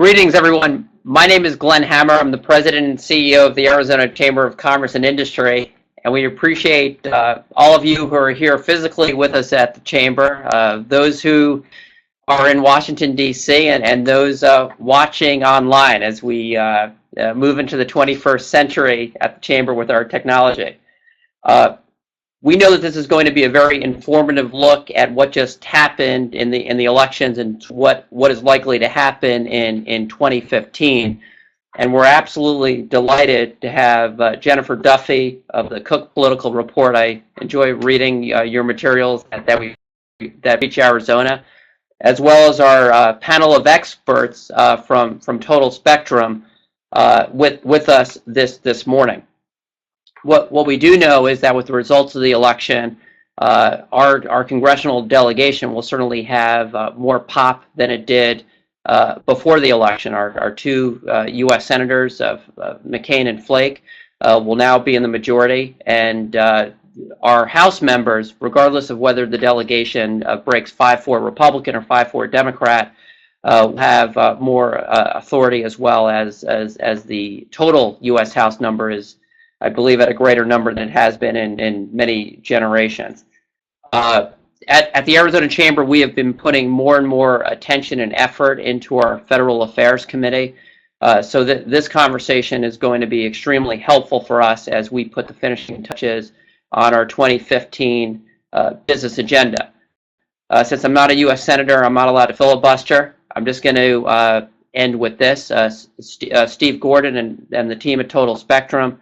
Greetings, everyone. My name is Glenn Hammer. I'm the president and CEO of the Arizona Chamber of Commerce and Industry, and we appreciate all of you who are here physically with us at the Chamber, those who are in Washington, D.C., and those watching online as we move into the 21st century at the Chamber with our technology. We know that this is going to be a very informative look at what just happened in the elections and what is likely to happen in 2015. And we're absolutely delighted to have Jennifer Duffy of the Cook Political Report. I enjoy reading your materials that reach Arizona, as well as our panel of experts from Total Spectrum with us this morning. What we do know is that with the results of the election, our congressional delegation will certainly have more pop than it did before the election. Our two U.S. senators, McCain and Flake, will now be in the majority, and our House members, regardless of whether the delegation breaks 5-4 Republican or 5-4 Democrat, will have more authority, as well as the total U.S. House number is, I believe, at a greater number than it has been in many generations. At the Arizona Chamber, we have been putting more and more attention and effort into our Federal Affairs Committee, so that this conversation is going to be extremely helpful for us as we put the finishing touches on our 2015 business agenda. Since I'm not a U.S. Senator, I'm not allowed to filibuster. I'm just going to end with this. Steve Gordon and the team at Total Spectrum,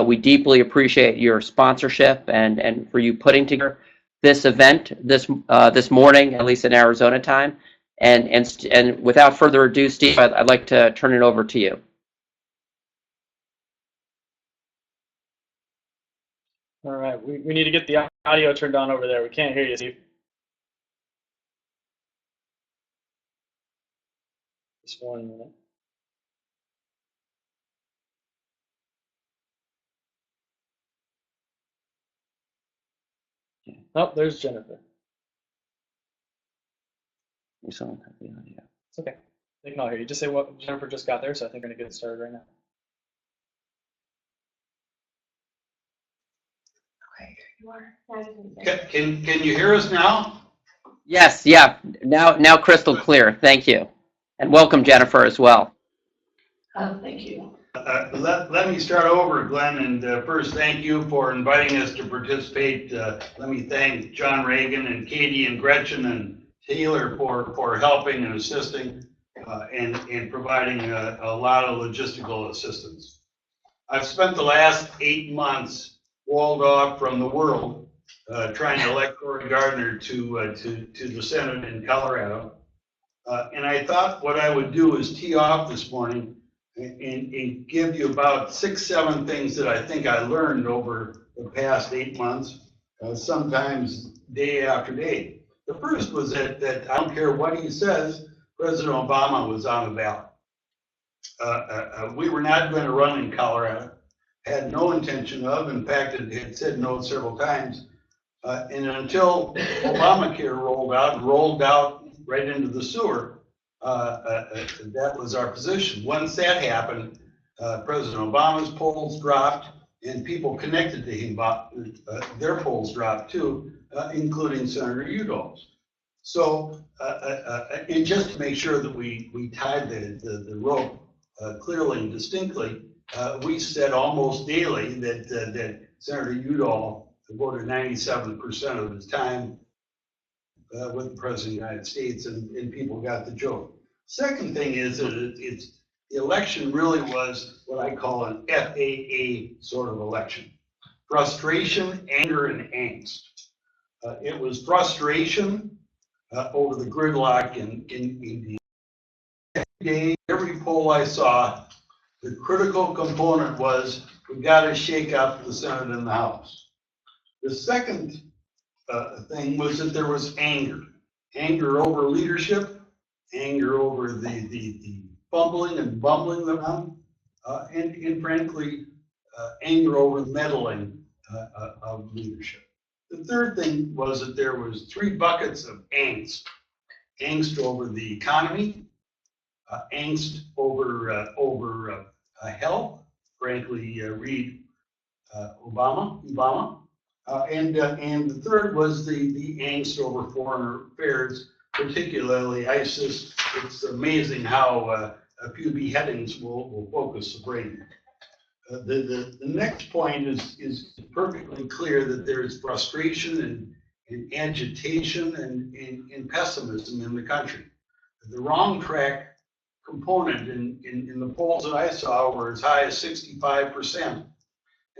we deeply appreciate your sponsorship and for you putting together this event this morning, at least in Arizona time. And without further ado, Steve, I'd like to turn it over to you. All right, we need to get the audio turned on over there. We can't hear you, Steve. Just 1 minute. Oh, there's Jennifer. You still don't have the audio. It's okay. They can all hear you. Just say what Jennifer just got there, so I think we're going to get started right now. Okay, here you are. Can you hear us now? Yes, yeah. Now crystal clear. Thank you. And welcome, Jennifer, as well. Thank you. Let me start over, Glenn, and first thank you for inviting us to participate. Let me thank John Reagan and Katie and Gretchen and Taylor for helping and assisting and providing a lot of logistical assistance. I've spent the last 8 months walled off from the world trying to elect Cory Gardner to the Senate in Colorado. And I thought what I would do is tee off this morning and give you about 6-7 things that I think I learned over the past 8 months, sometimes day after day. The first was that I don't care what he says, President Obama was on the ballot. We were not going to run in Colorado, had no intention of. In fact, it had said no several times. And until Obamacare rolled out right into the sewer, that was our position. Once that happened, President Obama's polls dropped, and people connected to him, their polls dropped too, including Senator Udall's. So, and just to make sure that we tied the rope clearly and distinctly, we said almost daily that Senator Udall voted 97% of his time with the President of the United States, and people got the joke. Second thing is that the election really was what I call an FAA sort of election. Frustration, anger, and angst. It was frustration over the gridlock in every poll I saw. The critical component was we got to shake up the Senate and the House. The second thing was that there was anger over leadership, anger over the fumbling and bumbling around, and frankly, anger over meddling of leadership. The third thing was that there was 3 buckets of angst over the economy, angst over health, frankly, read Obama. And the third was the angst over foreign affairs, particularly ISIS. It's amazing how a few beheadings will focus the brain. The next point is perfectly clear that there is frustration and agitation and pessimism in the country. The wrong track component in the polls that I saw were as high as 65%.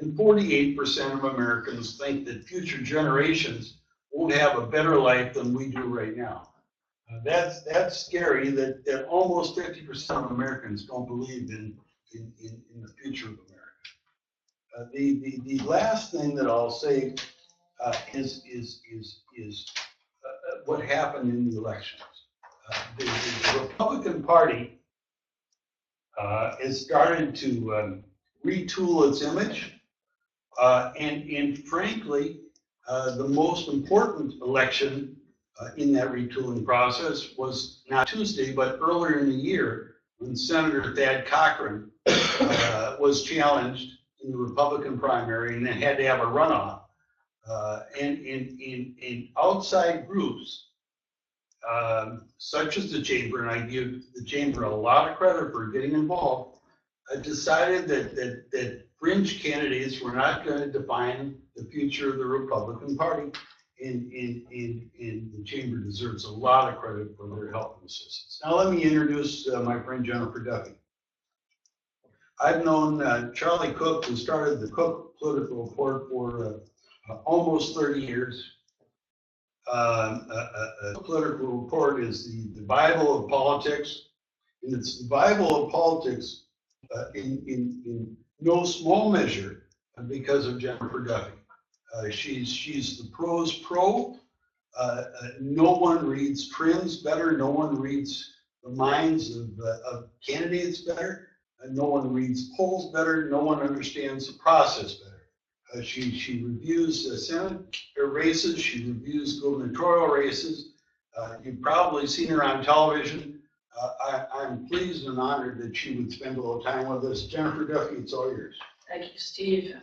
And 48% of Americans think that future generations won't have a better life than we do right now. That's scary that almost 50% of Americans don't believe in the future of America. The last thing that I'll say is what happened in the elections. The Republican Party has started to retool its image. And frankly, the most important election in that retooling process was not Tuesday, but earlier in the year when Senator Thad Cochran was challenged in the Republican primary and then had to have a runoff. And in outside groups, such as the Chamber, and I give the Chamber a lot of credit for getting involved, decided that fringe candidates were not going to define the future of the Republican Party, and the Chamber deserves a lot of credit for their help and assistance. Now let me introduce my friend Jennifer Duffy. I've known Charlie Cook, who started the Cook Political Report, for almost 30 years. A political report is the Bible of politics, and it's the Bible of politics in no small measure because of Jennifer Duffy. She's the pros pro. No one reads trends better. No one reads the minds of candidates better. No one reads polls better. No one understands the process better. She reviews Senate races. She reviews gubernatorial races. You've probably seen her on television. I'm pleased and honored that she would spend a little time with us. Jennifer Duffy, it's all yours. Thank you, Steve.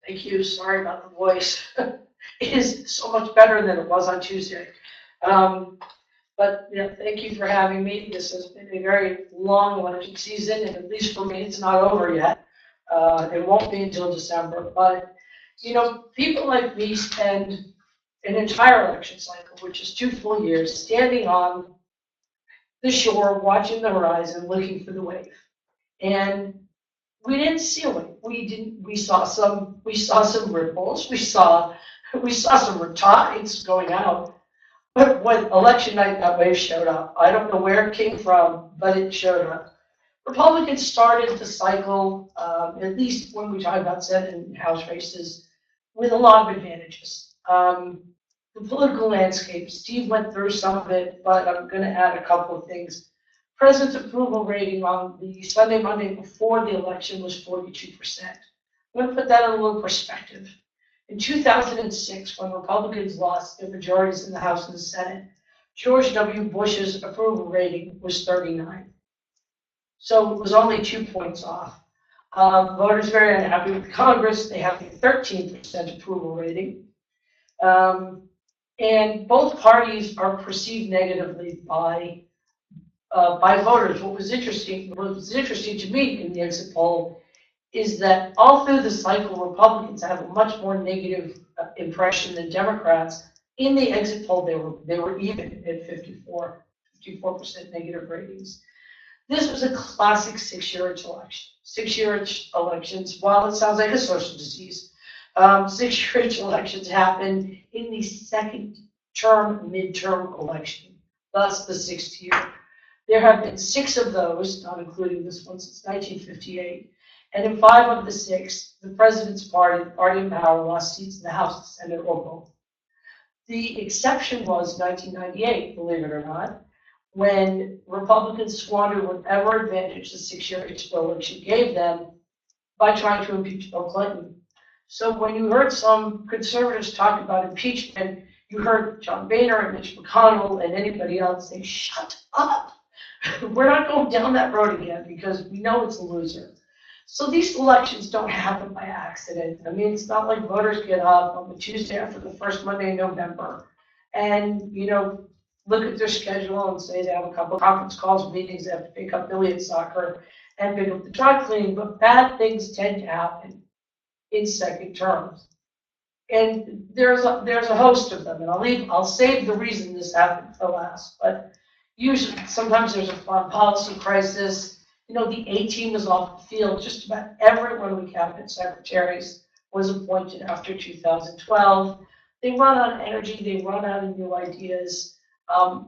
Thank you. Sorry about the voice. It is so much better than it was on Tuesday. But thank you for having me. This has been a very long election season, and at least for me, it's not over yet. It won't be until December. But people like me spend an entire election cycle, which is 2 full years, standing on the shore, watching the horizon, looking for the wave. And we didn't see a wave. We saw some ripples. We saw some tides going out. But when election night, that wave showed up. I don't know where it came from, but it showed up. Republicans started the cycle, at least when we talk about Senate and House races, with a lot of advantages. The political landscape, Steve went through some of it, but I'm going to add a couple of things. President's approval rating on the Sunday, Monday before the election was 42%. I'm going to put that in a little perspective. In 2006, when Republicans lost their majorities in the House and the Senate, George W. Bush's approval rating was 39. So it was only 2 points off. Voters very unhappy with Congress. They have a 13% approval rating. And both parties are perceived negatively by voters. What was interesting to me in the exit poll is that all through the cycle, Republicans have a much more negative impression than Democrats. In the exit poll, they were even at 54% negative ratings. This was a classic 6-year election. 6-year elections, while it sounds like a social disease, 6-year elections happen in the second term midterm election, thus the 6th year. There have been 6 of those, not including this one, since 1958. And in 5 of the 6, the president's party, the party in power, lost seats in the House, the Senate, or both. The exception was 1998, believe it or not, when Republicans squandered whatever advantage the 6-year election gave them by trying to impeach Bill Clinton. So when you heard some conservatives talk about impeachment, you heard John Boehner and Mitch McConnell and anybody else say, shut up. We're not going down that road again because we know it's a loser. So these elections don't happen by accident. I mean, it's not like voters get up on the Tuesday after the first Monday in November and, look at their schedule and say they have a couple of conference calls, meetings, they have to pick up billiard soccer and pick up the dry cleaning, but bad things tend to happen in second terms. And there's a host of them, and I'll save the reason this happened for last, but usually, sometimes there's a foreign policy crisis. The A team is off the field. Just about every one of the cabinet secretaries was appointed after 2012. They run out of energy. They run out of new ideas. The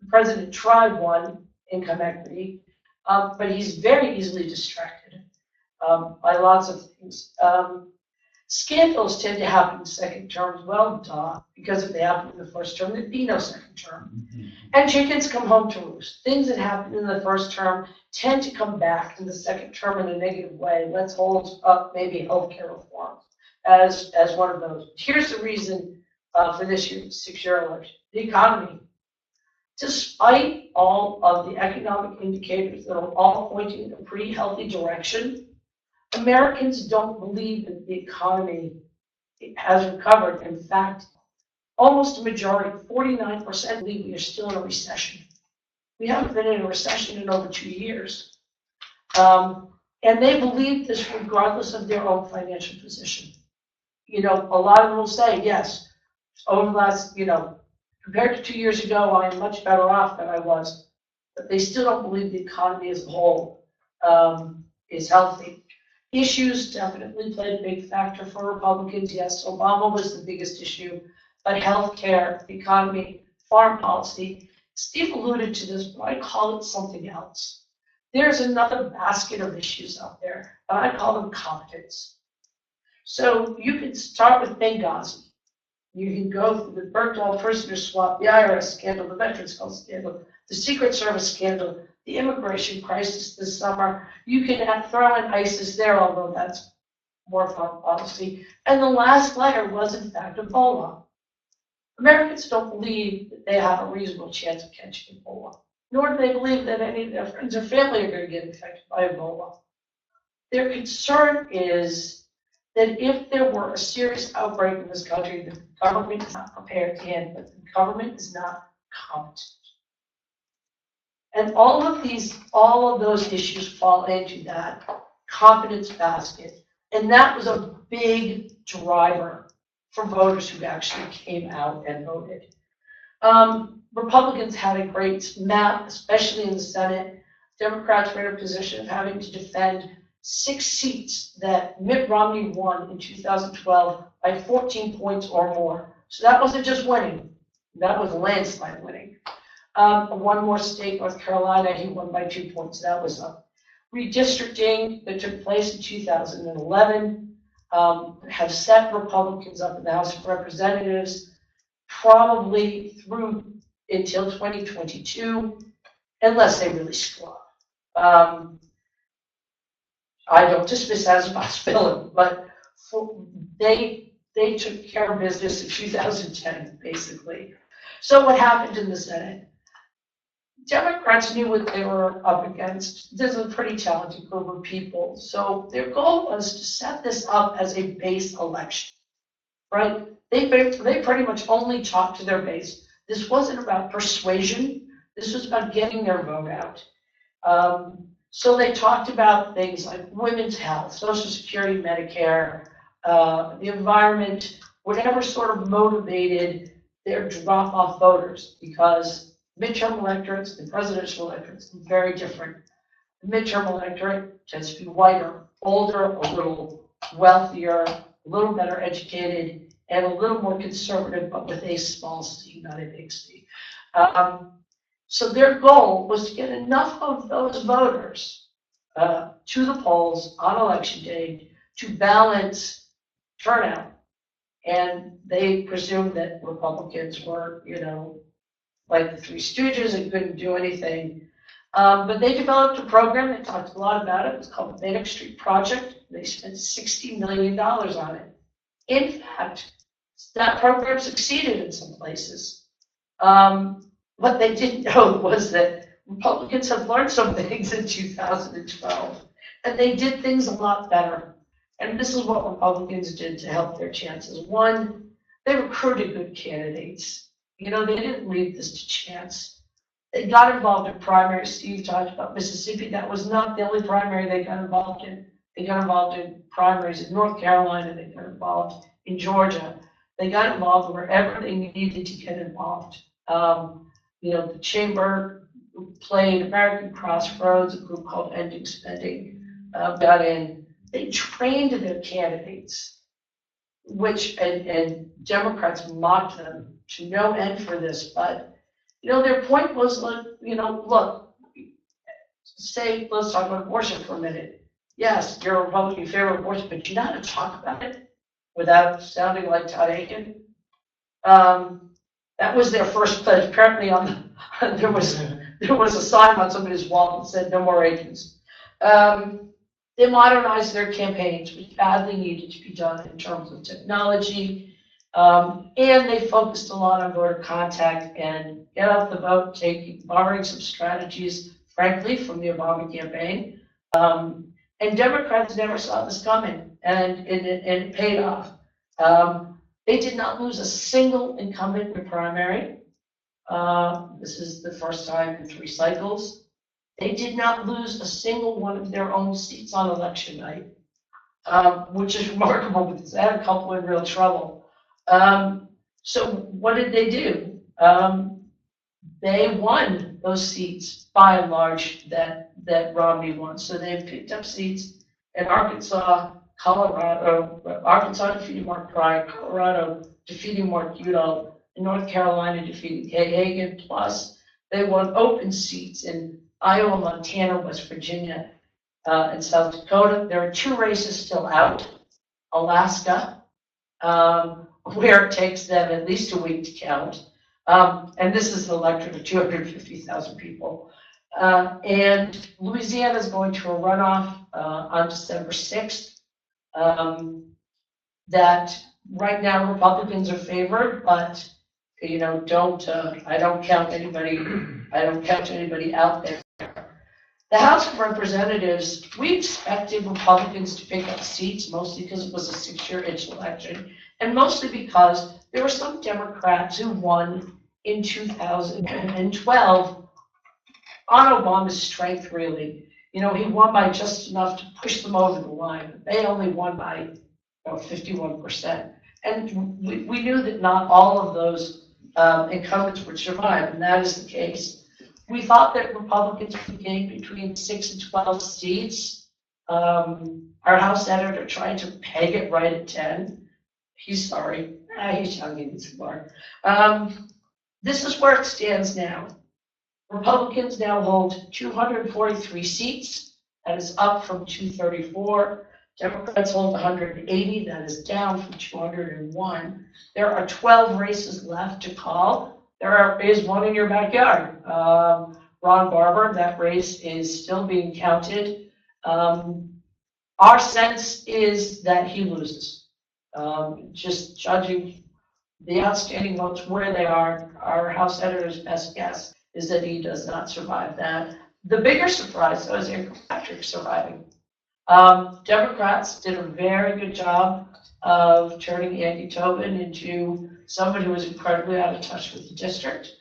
president tried one, income equity, but he's very easily distracted by lots of things. Scandals tend to happen in second terms. Well, duh, because if they happen in the first term, there'd be no second term. And chickens come home to roost. Things that happen in the first term tend to come back in the second term in a negative way. Let's hold up maybe healthcare reform as one of those. Here's the reason for this year's 6-year election: the economy. Despite all of the economic indicators that are all pointing in a pretty healthy direction, Americans don't believe that the economy has recovered. In fact, almost a majority, 49%, believe we are still in a recession. We haven't been in a recession in over 2 years. And they believe this regardless of their own financial position. A lot of them will say, yes, over the last, compared to 2 years ago, I am much better off than I was. But they still don't believe the economy as a whole is healthy. Issues definitely played a big factor for Republicans. Yes, Obama was the biggest issue, but healthcare, the economy, foreign policy. Steve alluded to this, but I call it something else. There's another basket of issues out there, and I call them competence. So you can start with Benghazi. You can go through the Bergdahl prisoner swap, the IRS scandal, the Veterans Health scandal, the Secret Service scandal, the immigration crisis this summer. You can throw in ISIS there, although that's more foreign policy. And the last layer was, in fact, Ebola. Americans don't believe that they have a reasonable chance of catching Ebola, nor do they believe that any of their friends or family are going to get infected by Ebola. Their concern is that if there were a serious outbreak in this country, the government is not prepared to handle it. The government is not competent. And all of those issues fall into that competence basket. And that was a big driver for voters who actually came out and voted. Republicans had a great map, especially in the Senate. Democrats were in a position of having to defend 6 seats that Mitt Romney won in 2012 by 14 points or more. So that wasn't just winning, that was landslide winning. One more state, North Carolina, he won by 2 points. That was up. Redistricting that took place in 2011 have set Republicans up in the House of Representatives probably through until 2022, unless they really screw up. I don't dismiss that as a possibility, but they took care of business in 2010, basically. So what happened in the Senate? Democrats knew what they were up against. There's a pretty talented group of people. So their goal was to set this up as a base election, right? They pretty much only talked to their base. This wasn't about persuasion. This was about getting their vote out. So they talked about things like women's health, Social Security, Medicare, the environment, whatever sort of motivated their drop-off voters, because midterm electorates and presidential electorates are very different. The midterm electorate tends to be whiter, older, a little wealthier, a little better educated, and a little more conservative, but with a small c, not a big c. So their goal was to get enough of those voters to the polls on election day to balance turnout. And they presumed that Republicans were, like the Three Stooges and couldn't do anything. But they developed a program, they talked a lot about it. It was called the Bannock Street Project. They spent $60 million on it. In fact, that program succeeded in some places. What they didn't know was that Republicans have learned some things in 2012, and they did things a lot better. And this is what Republicans did to help their chances. One, they recruited good candidates. You know, they didn't leave this to chance. They got involved in primaries. Steve talked about Mississippi. That was not the only primary they got involved in. They got involved in primaries in North Carolina. They got involved in Georgia. They got involved wherever they needed to get involved. You know, the chamber played American Crossroads, a group called Ending Spending, got in. They trained their candidates, which, and Democrats mocked them to no end for this, but, you know, their point was, like, you know, look, say, let's talk about abortion for a minute. Yes, you're a Republican, you favor abortion, but you know how to talk about it without sounding like Todd Aiken? That was their first pledge. Apparently, there was a sign on somebody's wall that said "No more Aikens." They modernized their campaigns, which badly needed to be done in terms of technology, and they focused a lot on voter contact and get out the vote, borrowing some strategies, frankly, from the Obama campaign. And Democrats never saw this coming, and it paid off. They did not lose a single incumbent in the primary. This is the first time in 3 cycles. They did not lose a single one of their own seats on election night, which is remarkable because they had a couple in real trouble. So what did they do? They won those seats by and large that Romney won. So they've picked up seats in Arkansas, Colorado, Arkansas defeating Mark Pryor, Colorado defeating Mark Udall, and North Carolina defeating Kay Hagan. Plus, they won open seats in Iowa, Montana, West Virginia, and South Dakota. There are 2 races still out. Alaska, where it takes them at least a week to count. And this is an electorate of 250,000 people. And Louisiana is going to a runoff on December 6th. That right now Republicans are favored, but you know, I don't count anybody out there. The House of Representatives, we expected Republicans to pick up seats, mostly because it was a 6-year itch election, and mostly because there were some Democrats who won in 2012 on Obama's strength, really. You know, he won by just enough to push them over the line. They only won by 51%. And we knew that not all of those incumbents would survive, and that is the case. We thought that Republicans would gain between 6 and 12 seats. Our House Senator tried to peg it right at 10. He's sorry. He's young and smart. This is where it stands now. Republicans now hold 243 seats. That is up from 234. Democrats hold 180. That is down from 201. There are 12 races left to call. There is one in your backyard. Ron Barber, that race is still being counted. Our sense is that he loses. Just judging the outstanding votes where they are, our House Editor's best guess is that he does not survive that. The bigger surprise, though, is Andrew Patrick surviving. Democrats did a very good job of turning Andy Tobin into somebody who was incredibly out of touch with the district.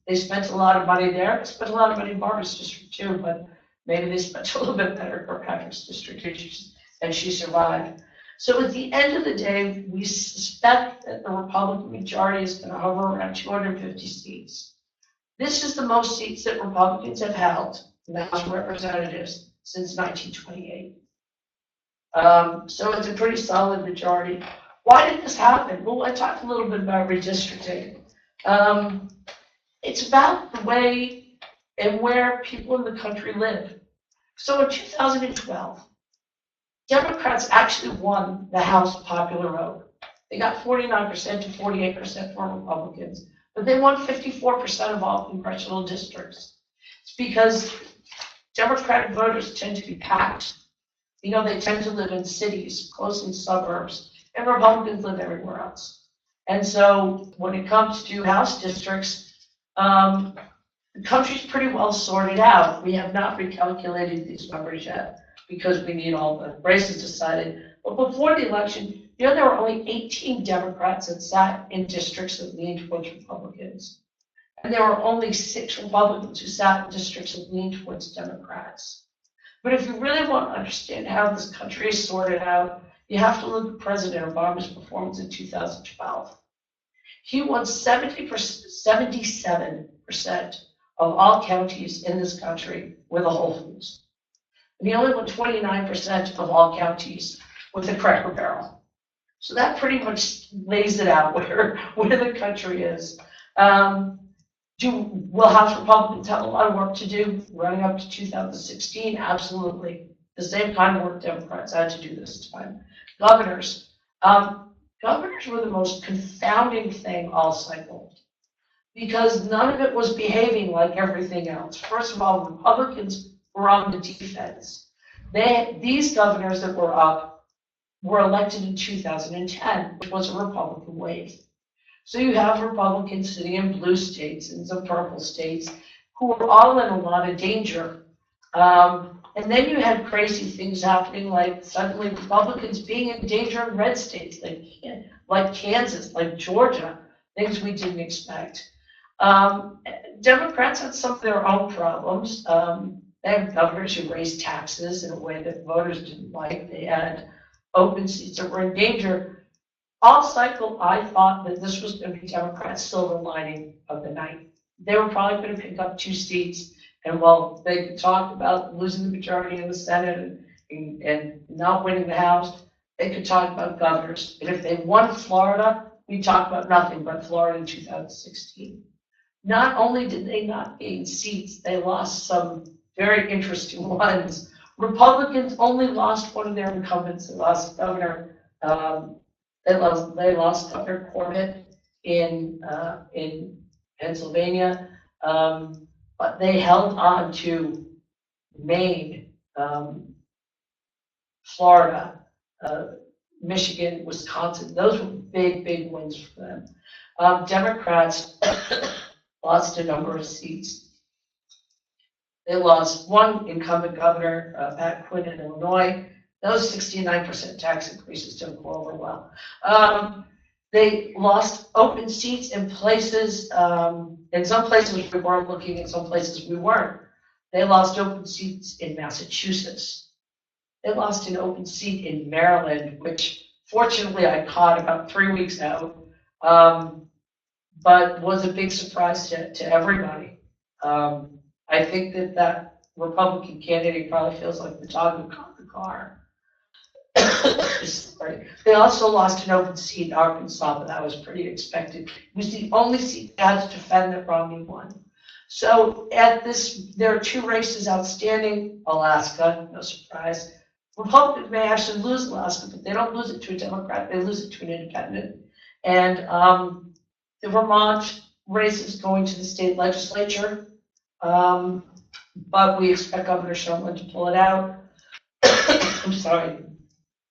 They spent a lot of money there. They spent a lot of money in Barbara's district too, but maybe they spent a little bit better in Kirkpatrick's district, and she survived. So at the end of the day, we suspect that the Republican majority is going to hover around 250 seats. This is the most seats that Republicans have held in the House of Representatives since 1928. So it's a pretty solid majority. Why did this happen? Well, I talked a little bit about redistricting. It's about the way and where people in the country live. So in 2012, Democrats actually won the House popular vote. They got 49% to 48% for Republicans, but they won 54% of all congressional districts. It's because Democratic voters tend to be packed. You know, they tend to live in cities, close in suburbs, and Republicans live everywhere else. And so when it comes to House districts, The country's pretty well sorted out. We have not recalculated these numbers yet because we need all the races decided. But before the election, there were only 18 Democrats that sat in districts that leaned towards Republicans. And there were only 6 Republicans who sat in districts that leaned towards Democrats. But if you really want to understand how this country is sorted out, you have to look at President Obama's performance in 2012. He won 77% of all counties in this country with a Whole Foods. And he only won 29% of all counties with a Cracker Barrel. So that pretty much lays it out where the country is. Will House Republicans have a lot of work to do running up to 2016? Absolutely. The same kind of work Democrats had to do this time. Governors. Governors were the most confounding thing all cycle because none of it was behaving like everything else. First of all, Republicans were on the defense. These governors that were up were elected in 2010, which was a Republican wave. So you have Republicans sitting in blue states and some purple states who were all in a lot of danger. And then you had crazy things happening, like suddenly Republicans being in danger in red states, like Kansas, like Georgia, things we didn't expect. Democrats had some of their own problems. They had governors who raised taxes in a way that voters didn't like. They had open seats that were in danger. All cycle, I thought that this was going to be Democrats' silver lining of the night. They were probably going to pick up 2 seats. And while they could talk about losing the majority in the Senate and not winning the House, they could talk about governors. And if they won Florida, we talk about nothing but Florida in 2016. Not only did they not gain seats, they lost some very interesting ones. Republicans only lost one of their incumbents. They lost Governor. They lost Governor Corbett in Pennsylvania. But they held on to Maine, Florida, Michigan, Wisconsin. Those were big, big wins for them. Democrats lost a number of seats. They lost one incumbent governor, Pat Quinn in Illinois. Those 69% tax increases didn't go over well. They lost open seats in places, in some places we weren't looking, in some places we weren't. They lost open seats in Massachusetts. They lost an open seat in Maryland, which fortunately I caught about 3 weeks out, but was a big surprise to everybody. I think that Republican candidate probably feels like the dog who caught the car. Sorry. They also lost an open seat in Arkansas, but that was pretty expected. It was the only seat they had to defend that Romney won. So there are 2 races outstanding. Alaska, no surprise. Republicans may actually lose Alaska, but they don't lose it to a Democrat. They lose it to an independent. And the Vermont race is going to the state legislature, but we expect Governor Sherman to pull it out. I'm sorry.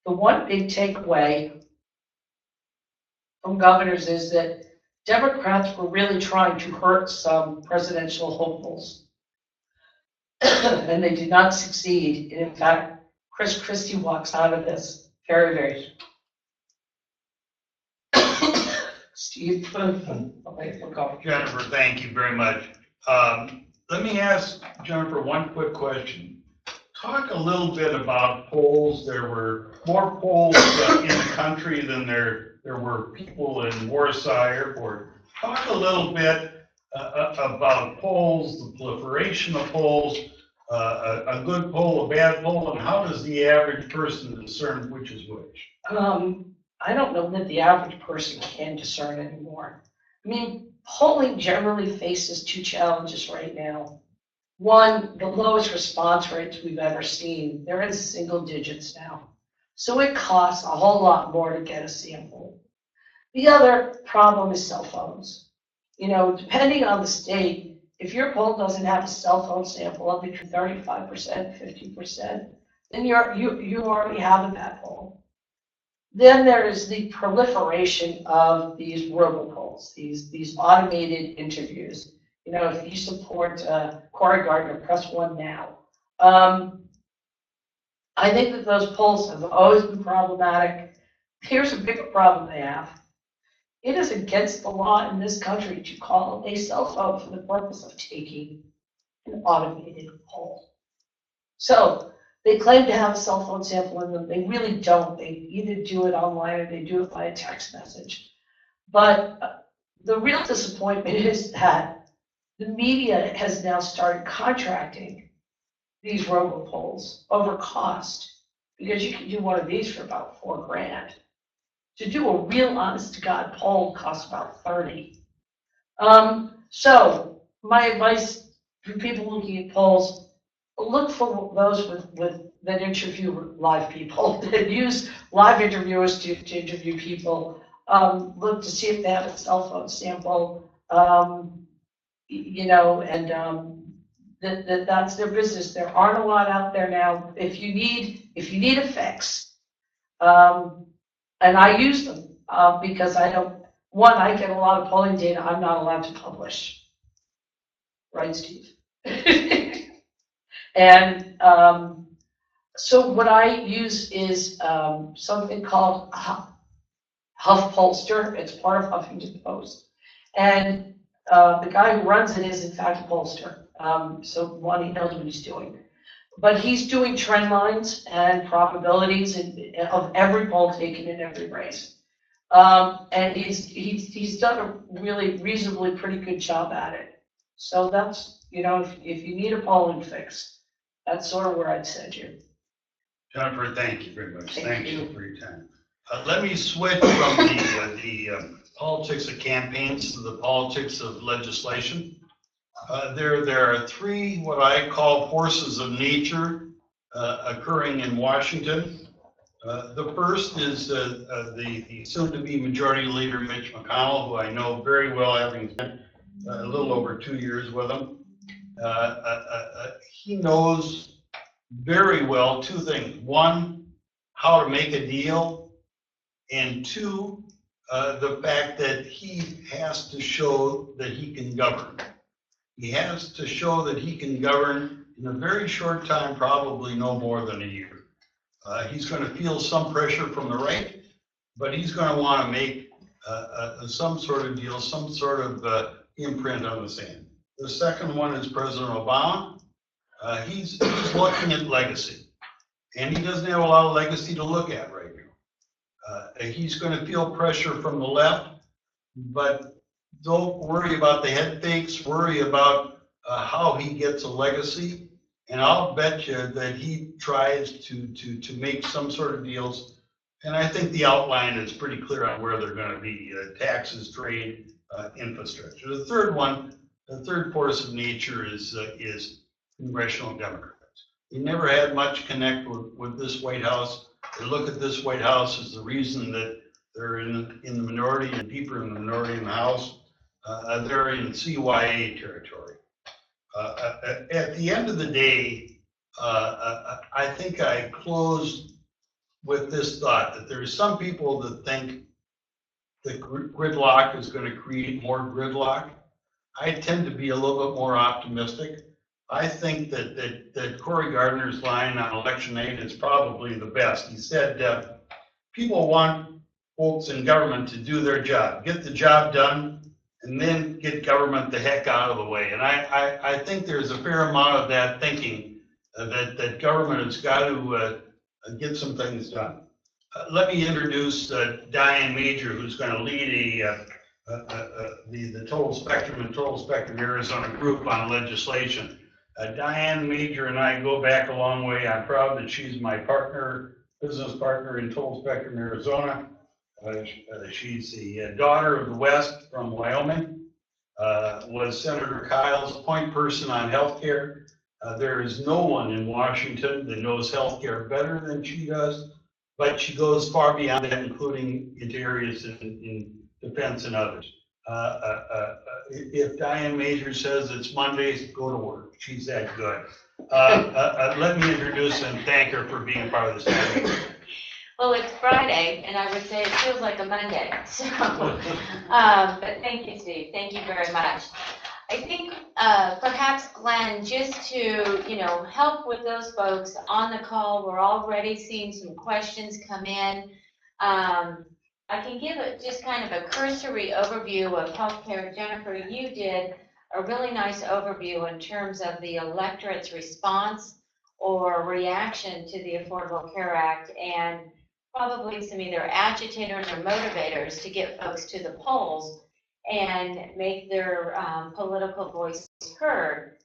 The one big takeaway from governors is that Democrats were really trying to hurt some presidential hopefuls, and they did not succeed. And in fact, Chris Christie walks out of this very, very. Steve, we're going. Jennifer, thank you very much. Let me ask Jennifer one quick question. Talk a little bit about polls. There were more polls in the country than there were people in Warsaw Airport. Talk a little bit about polls, the proliferation of polls, a good poll, a bad poll, and how does the average person discern which is which? I don't know that the average person can discern anymore. I mean, polling generally faces 2 challenges right now. One, the lowest response rates we've ever seen. They're in single digits now. So it costs a whole lot more to get a sample. The other problem is cell phones. You know, depending on the state, if your poll doesn't have a cell phone sample of between 35%, 50%, then you already have a bad poll. Then there is the proliferation of these robocalls, these automated interviews. if you support Cory Gardner, press 1 now. I think that those polls have always been problematic. Here's a bigger problem they have. It is against the law in this country to call a cell phone for the purpose of taking an automated poll. So they claim to have a cell phone sample in them. They really don't. They either do it online or they do it by a text message. But the real disappointment is that the media has now started contracting these robopolls over cost, because you can do one of these for about $4,000. To do a real honest to God poll costs about 30. So my advice for people looking at polls, look for those that interview live people, that use live interviewers to interview people. Look to see if they have a cell phone sample, and that's their business. There aren't a lot out there now. If you need a fix, and I use them because I get a lot of polling data I'm not allowed to publish. Right, Steve? And so what I use is something called HuffPolster. It's part of Huffington Post. And the guy who runs it is, in fact, a pollster. So one, he knows what he's doing. But he's doing trend lines and probabilities of every poll taken in every race. And he's done a really reasonably pretty good job at it. So that's, if you need a polling fix, that's sort of where I'd send you. Jennifer, thank you very much. Thank you. For your time. Let me switch from the politics of campaigns to the politics of legislation. There are three what I call forces of nature occurring in Washington. The first is the soon-to-be Majority Leader Mitch McConnell, who I know very well, having spent a little over 2 years with him. He knows very well two things. One, how to make a deal, and two, the fact that he has to show that he can govern. He has to show that he can govern in a very short time, probably no more than a year. He's going to feel some pressure from the right, but he's going to want to make some sort of deal, some sort of imprint on the sand. The second one is President Obama. He's looking at legacy, and he doesn't have a lot of legacy to look at right now. He's going to feel pressure from the left, but don't worry about the head fakes, worry about how he gets a legacy. And I'll bet you that he tries to make some sort of deals. And I think the outline is pretty clear on where they're going to be: taxes, trade, infrastructure. The third force of nature is congressional Democrats. They never had much connect with this White House. They look at this White House as the reason that they're in the minority and deeper in the minority in the House. They're in CYA territory. At the end of the day, I think I closed with this thought that there are some people that think that gridlock is going to create more gridlock. I tend to be a little bit more optimistic. I think that Cory Gardner's line on election aid is probably the best. He said, people want folks in government to do their job, get the job done, and then get government the heck out of the way. And I think there's a fair amount of that thinking that government has got to get some things done. Let me introduce Diane Major, who's going to lead the Total Spectrum and Total Spectrum Arizona group on legislation. Diane Major and I go back a long way. I'm proud that she's my business partner in Total Spectrum Arizona. She's the daughter of the West from Wyoming, was Senator Kyle's point person on healthcare. There is no one in Washington that knows healthcare better than she does, but she goes far beyond that, including into areas in defense and others. If Diane Major says it's Mondays, go to work. She's that good. Let me introduce and thank her for being part of this meeting. Well, it's Friday, and I would say it feels like a Monday. So, but thank you, Steve. Thank you very much. I think perhaps Glenn, just to, help with those folks on the call, we're already seeing some questions come in. I can give just kind of a cursory overview of healthcare. Jennifer, you did a really nice overview in terms of the electorate's response or reaction to the Affordable Care Act, and probably some either agitators or motivators to get folks to the polls and make their political voice heard.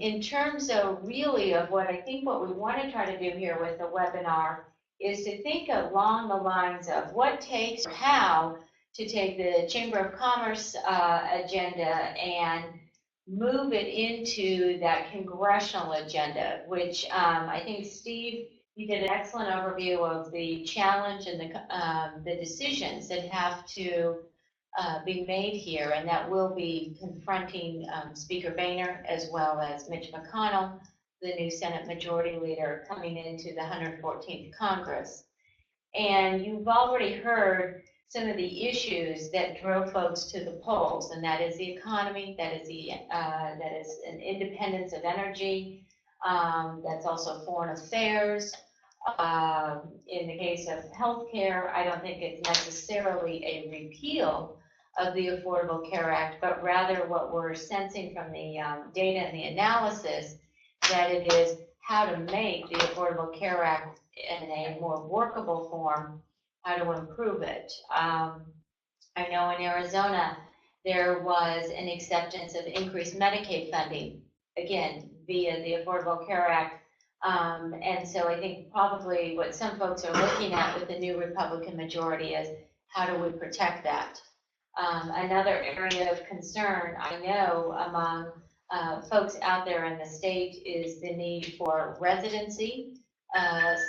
In terms of really of what I think what we want to try to do here with the webinar is to think along the lines of what takes or how to take the Chamber of Commerce agenda and move it into that congressional agenda, which I think Steve, you did an excellent overview of the challenge and the decisions that have to be made here, and that will be confronting Speaker Boehner as well as Mitch McConnell, the new Senate Majority Leader coming into the 114th Congress. And you've already heard some of the issues that drove folks to the polls, and that is the economy, that is an independence of energy, that's also foreign affairs. In the case of healthcare, I don't think it's necessarily a repeal of the Affordable Care Act, but rather what we're sensing from the data and the analysis, that it is how to make the Affordable Care Act in a more workable form, how to improve it. I know in Arizona, there was an acceptance of increased Medicaid funding, again, via the Affordable Care Act. And so I think probably what some folks are looking at with the new Republican majority is how do we protect that? Another area of concern I know among folks out there in the state is the need for residency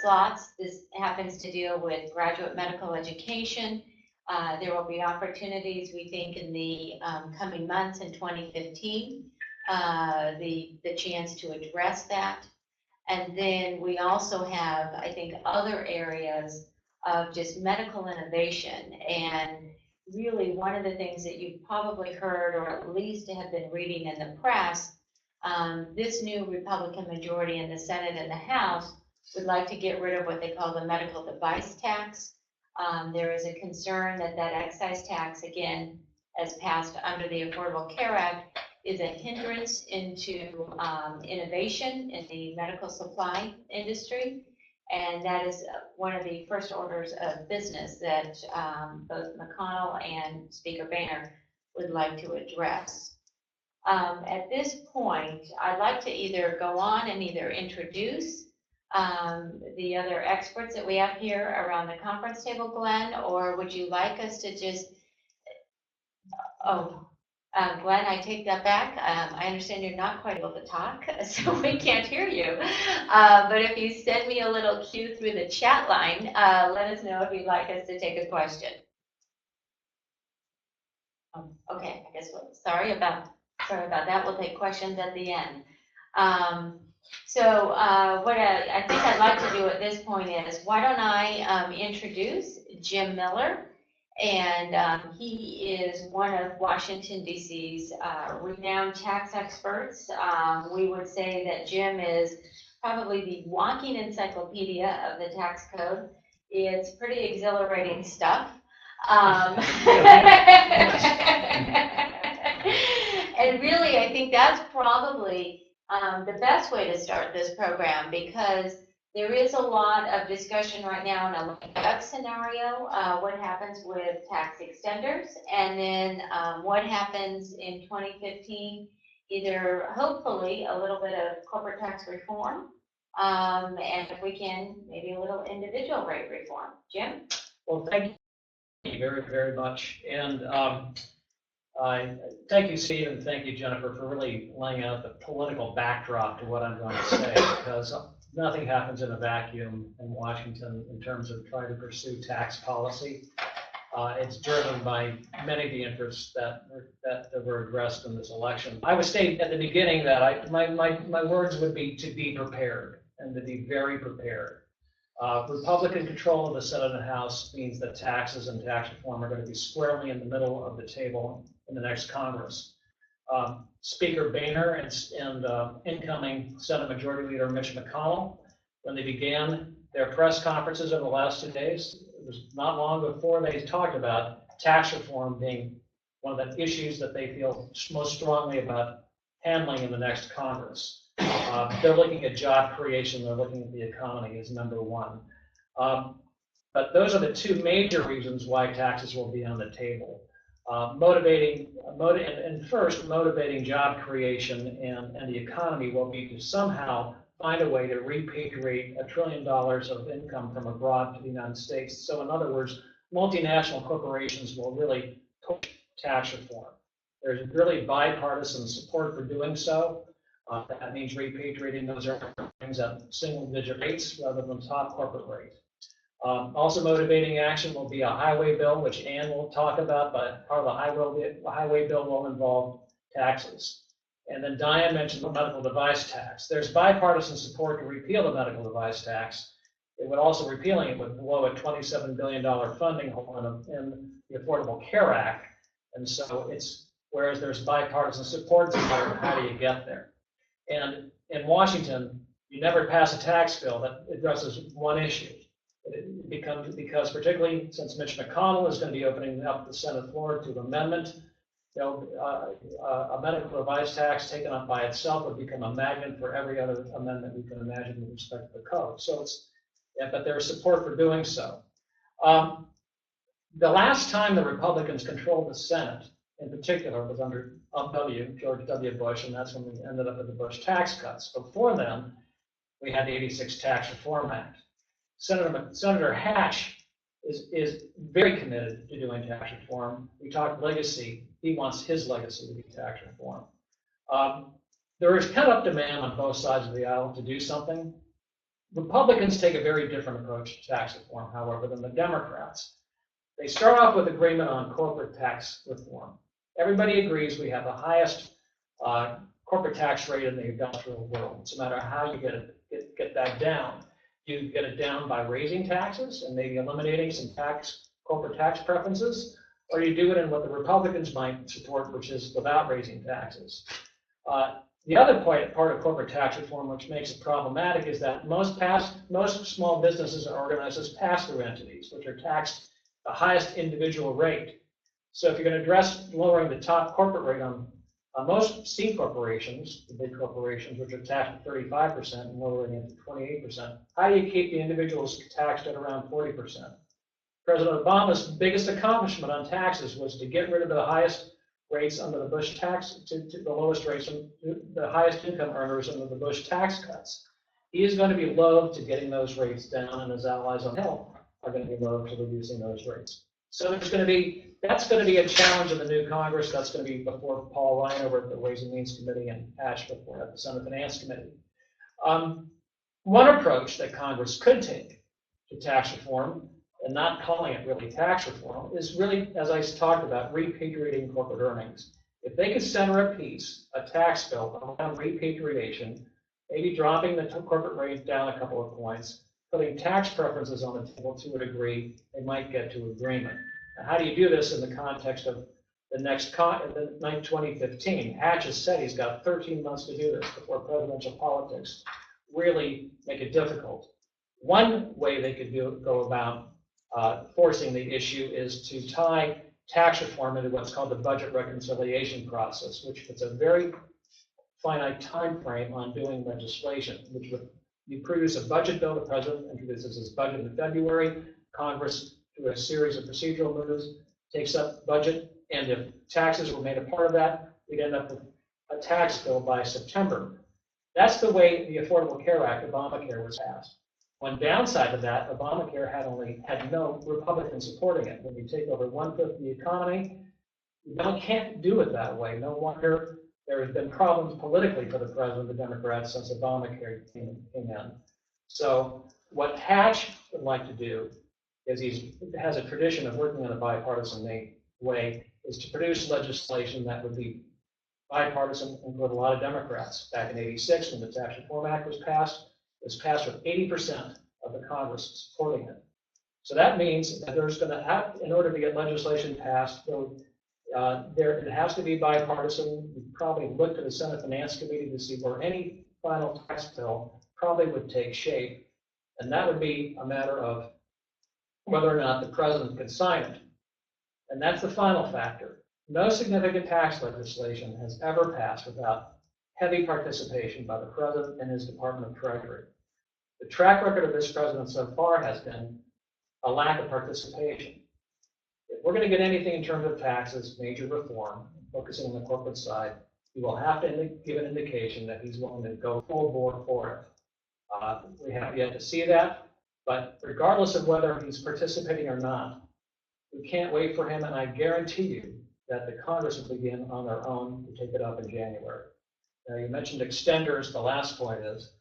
slots. This happens to deal with graduate medical education. There will be opportunities, we think, in the coming months in 2015, the chance to address that. And then we also have, I think, other areas of just medical innovation. And really one of the things that you've probably heard, or at least have been reading in the press, this new Republican majority in the Senate and the House would like to get rid of what they call the medical device tax. There is a concern that that excise tax, again, as passed under the Affordable Care Act, is a hindrance into innovation in the medical supply industry. And that is one of the first orders of business that both McConnell and Speaker Boehner would like to address. At this point, I'd like to either go on and either introduce the other experts that we have here around the conference table, Glenn, or would you like us to just, Glenn, I take that back. I understand you're not quite able to talk, so we can't hear you. But if you send me a little cue through the chat line, let us know if you'd like us to take a question. Okay, I guess sorry about that. We'll take questions at the end. So what I think I'd like to do at this point is, why don't I introduce Jim Miller. And he is one of Washington, D.C.'s renowned tax experts. We would say that Jim is probably the walking encyclopedia of the tax code. It's pretty exhilarating stuff. And really, I think that's probably the best way to start this program, because there is a lot of discussion right now in a lame-duck scenario, what happens with tax extenders, and then what happens in 2015, either hopefully a little bit of corporate tax reform, and if we can, maybe a little individual rate reform. Jim? Well, thank you very, very much. And I thank you, Steve, and thank you, Jennifer, for really laying out the political backdrop to what I'm going to say, because nothing happens in a vacuum in Washington in terms of trying to pursue tax policy. It's driven by many of the interests that were addressed in this election. I would state at the beginning that my words would be to be prepared, and to be very prepared. Republican control of the Senate and House means that taxes and tax reform are going to be squarely in the middle of the table in the next Congress. Speaker Boehner and incoming Senate Majority Leader Mitch McConnell, when they began their press conferences over the last 2 days, it was not long before they talked about tax reform being one of the issues that they feel most strongly about handling in the next Congress. They're looking at job creation, they're looking at the economy as number one. But those are the two major reasons why taxes will be on the table. Motivating job creation and the economy will be to somehow find a way to repatriate $1 trillion of income from abroad to the United States. So in other words, multinational corporations will really push tax reform. There's really bipartisan support for doing so. That means repatriating those earnings at single-digit rates rather than top corporate rates. Also motivating action will be a highway bill, which Ann will talk about, but part of the highway bill will involve taxes. And then Diane mentioned the medical device tax. There's bipartisan support to repeal the medical device tax. It would also, repealing it would blow a $27 billion funding hole in the Affordable Care Act. And so whereas there's bipartisan support, it's a matter of how do you get there. And in Washington, you never pass a tax bill that addresses one issue. It becomes, because particularly since Mitch McConnell is going to be opening up the Senate floor to amendment, a medical device tax taken up by itself would become a magnet for every other amendment we can imagine with respect to the code. So but there's support for doing so. The last time the Republicans controlled the Senate, in particular, was under George W. Bush, and that's when we ended up with the Bush tax cuts. Before then, we had the '86 Tax Reform Act. Senator Hatch is very committed to doing tax reform. We talked legacy. He wants his legacy to be tax reform. There is pent-up demand on both sides of the aisle to do something. Republicans take a very different approach to tax reform, however, than the Democrats. They start off with agreement on corporate tax reform. Everybody agrees we have the highest corporate tax rate in the industrial world. It's a matter of how you get that down. You get it down by raising taxes and maybe eliminating some corporate tax preferences, or you do it in what the Republicans might support, which is without raising taxes. The other part of corporate tax reform, which makes it problematic, is that most small businesses are organized as pass-through entities, which are taxed the highest individual rate. So if you're going to address lowering the top corporate rate on most C corporations, the big corporations, which are taxed at 35% and lowering it to 28%, how do you keep the individuals taxed at around 40%? President Obama's biggest accomplishment on taxes was to get rid of the highest rates under the Bush tax, to the lowest rates, the highest income earners under the Bush tax cuts. He is going to be loath to getting those rates down, and his allies on the Hill are going to be loath to reducing those rates. So that's going to be a challenge in the new Congress. That's going to be before Paul Ryan over at the Ways and Means Committee and Hatch before at the Senate Finance Committee. One approach that Congress could take to tax reform, and not calling it really tax reform, is really, as I talked about, repatriating corporate earnings. If they could center a tax bill around repatriation, maybe dropping the corporate rate down a couple of points, putting tax preferences on the table to a degree, they might get to agreement. Now, how do you do this in the context of the next 2015? Hatch has said he's got 13 months to do this before presidential politics really make it difficult. One way they could go about forcing the issue is to tie tax reform into what's called the budget reconciliation process, which puts a very finite time frame on doing legislation, which would you produce a budget bill, the president introduces his budget in February, Congress, through a series of procedural moves, takes up budget, and if taxes were made a part of that, we'd end up with a tax bill by September. That's the way the Affordable Care Act, Obamacare, was passed. One downside of that, Obamacare had no Republicans supporting it. When you take over 1/5 of the economy, you can't do it that way. No wonder there have been problems politically for the president, the Democrats, since Obamacare came in. So what Hatch would like to do is he has a tradition of working in a bipartisan way, is to produce legislation that would be bipartisan and with a lot of Democrats. Back in '86, when the Tax Reform Act was passed with 80% of the Congress supporting it. So that means that there's going to have, in order to get legislation passed, It has to be bipartisan. We probably look to the Senate Finance Committee to see where any final tax bill probably would take shape. And that would be a matter of whether or not the president could sign it. And that's the final factor. No significant tax legislation has ever passed without heavy participation by the president and his Department of Treasury. The track record of this president so far has been a lack of participation. If we're going to get anything in terms of taxes, major reform, focusing on the corporate side, he will have to give an indication that he's willing to go full bore for it. We have yet to see that, but regardless of whether he's participating or not, we can't wait for him, and I guarantee you that the Congress will begin on their own to take it up in January. Now, you mentioned extenders. The last point is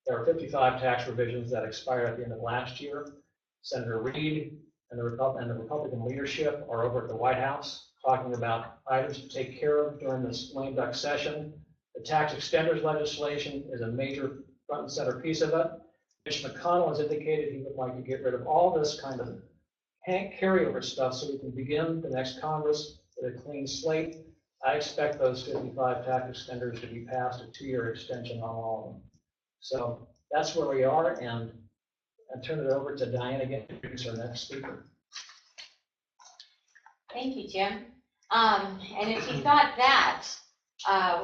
there are 55 tax revisions that expired at the end of last year. Senator Reid and the Republican leadership are over at the White House talking about items to take care of during this lame duck session. The tax extenders legislation is a major front and center piece of it. Mitch McConnell has indicated he would like to get rid of all this kind of carryover stuff so we can begin the next Congress with a clean slate. I expect those 55 tax extenders to be passed, a 2-year extension on all of them. So that's where we are, and I turn it over to Diane again to introduce our next speaker. Thank you, Jim. And if you thought that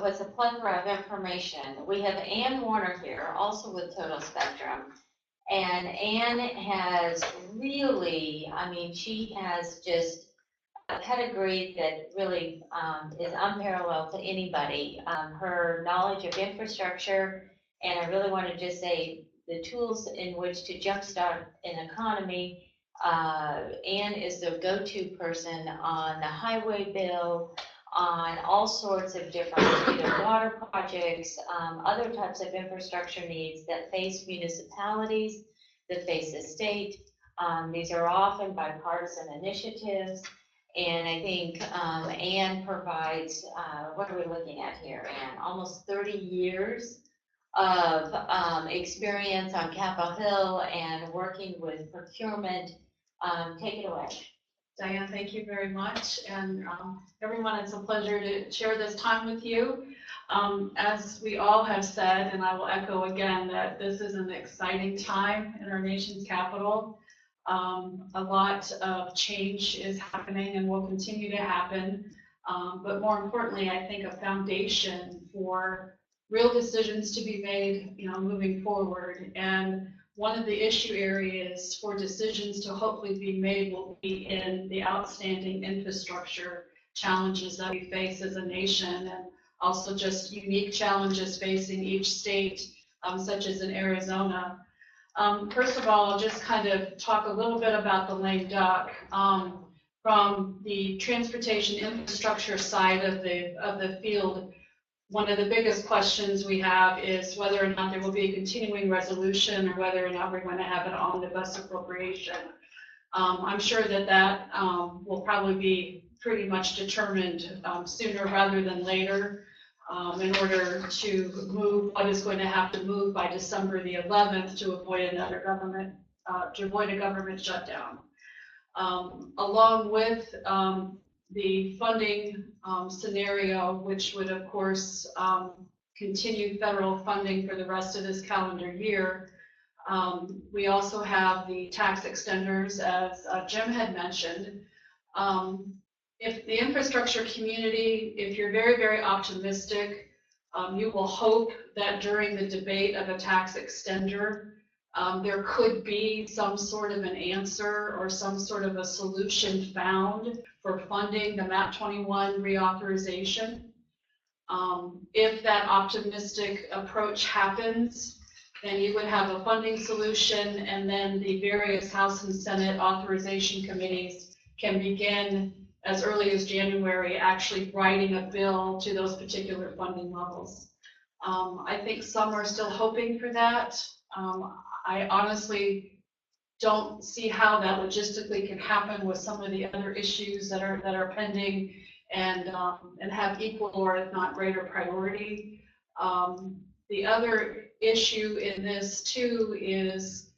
was a plethora of information, we have Ann Warner here, also with Total Spectrum. And Ann has really, I mean, she has just a pedigree that really is unparalleled to anybody. Her knowledge of infrastructure, and I really want to just say the tools in which to jumpstart an economy. Ann is the go-to person on the highway bill, on all sorts of different either water projects, other types of infrastructure needs that face municipalities, that face the state. These are often bipartisan initiatives. And I think Ann provides, what are we looking at here, Ann? Almost 30 years of experience on Capitol Hill and working with procurement. Take it away. Diane, thank you very much. And everyone, it's a pleasure to share this time with you. As we all have said, and I will echo again, that this is an exciting time in our nation's capital. A lot of change is happening and will continue to happen. But more importantly, I think a foundation for real decisions to be made, moving forward. And one of the issue areas for decisions to hopefully be made will be in the outstanding infrastructure challenges that we face as a nation, and also just unique challenges facing each state, such as in Arizona. First of all, I'll just kind of talk a little bit about the lame duck. From the transportation infrastructure side of the field, one of the biggest questions we have is whether or not there will be a continuing resolution or whether or not we're going to have an omnibus appropriation. I'm sure that will probably be pretty much determined sooner rather than later in order to move what is going to have to move by December the 11th to avoid a government shutdown. Along with the funding scenario, which would of course continue federal funding for the rest of this calendar year. We also have the tax extenders, as Jim had mentioned. If the infrastructure community, if you're very, very optimistic, you will hope that during the debate of a tax extender, there could be some sort of an answer or some sort of a solution found for funding the MAP 21 reauthorization. If that optimistic approach happens, then you would have a funding solution, and then the various House and Senate authorization committees can begin as early as January actually writing a bill to those particular funding levels. I think some are still hoping for that. I honestly don't see how that logistically can happen with some of the other issues that are pending and have equal or if not greater priority. The other issue in this too is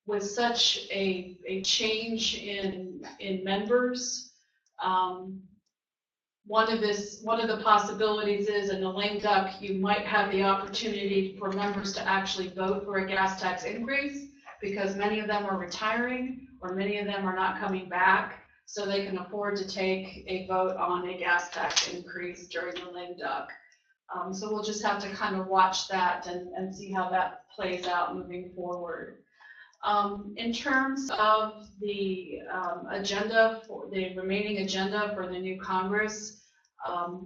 with such a change in members, One of the possibilities is in the lame duck, you might have the opportunity for members to actually vote for a gas tax increase because many of them are retiring or many of them are not coming back, so they can afford to take a vote on a gas tax increase during the lame duck. So we'll just have to kind of watch that and see how that plays out moving forward. In terms of the remaining agenda for the new Congress,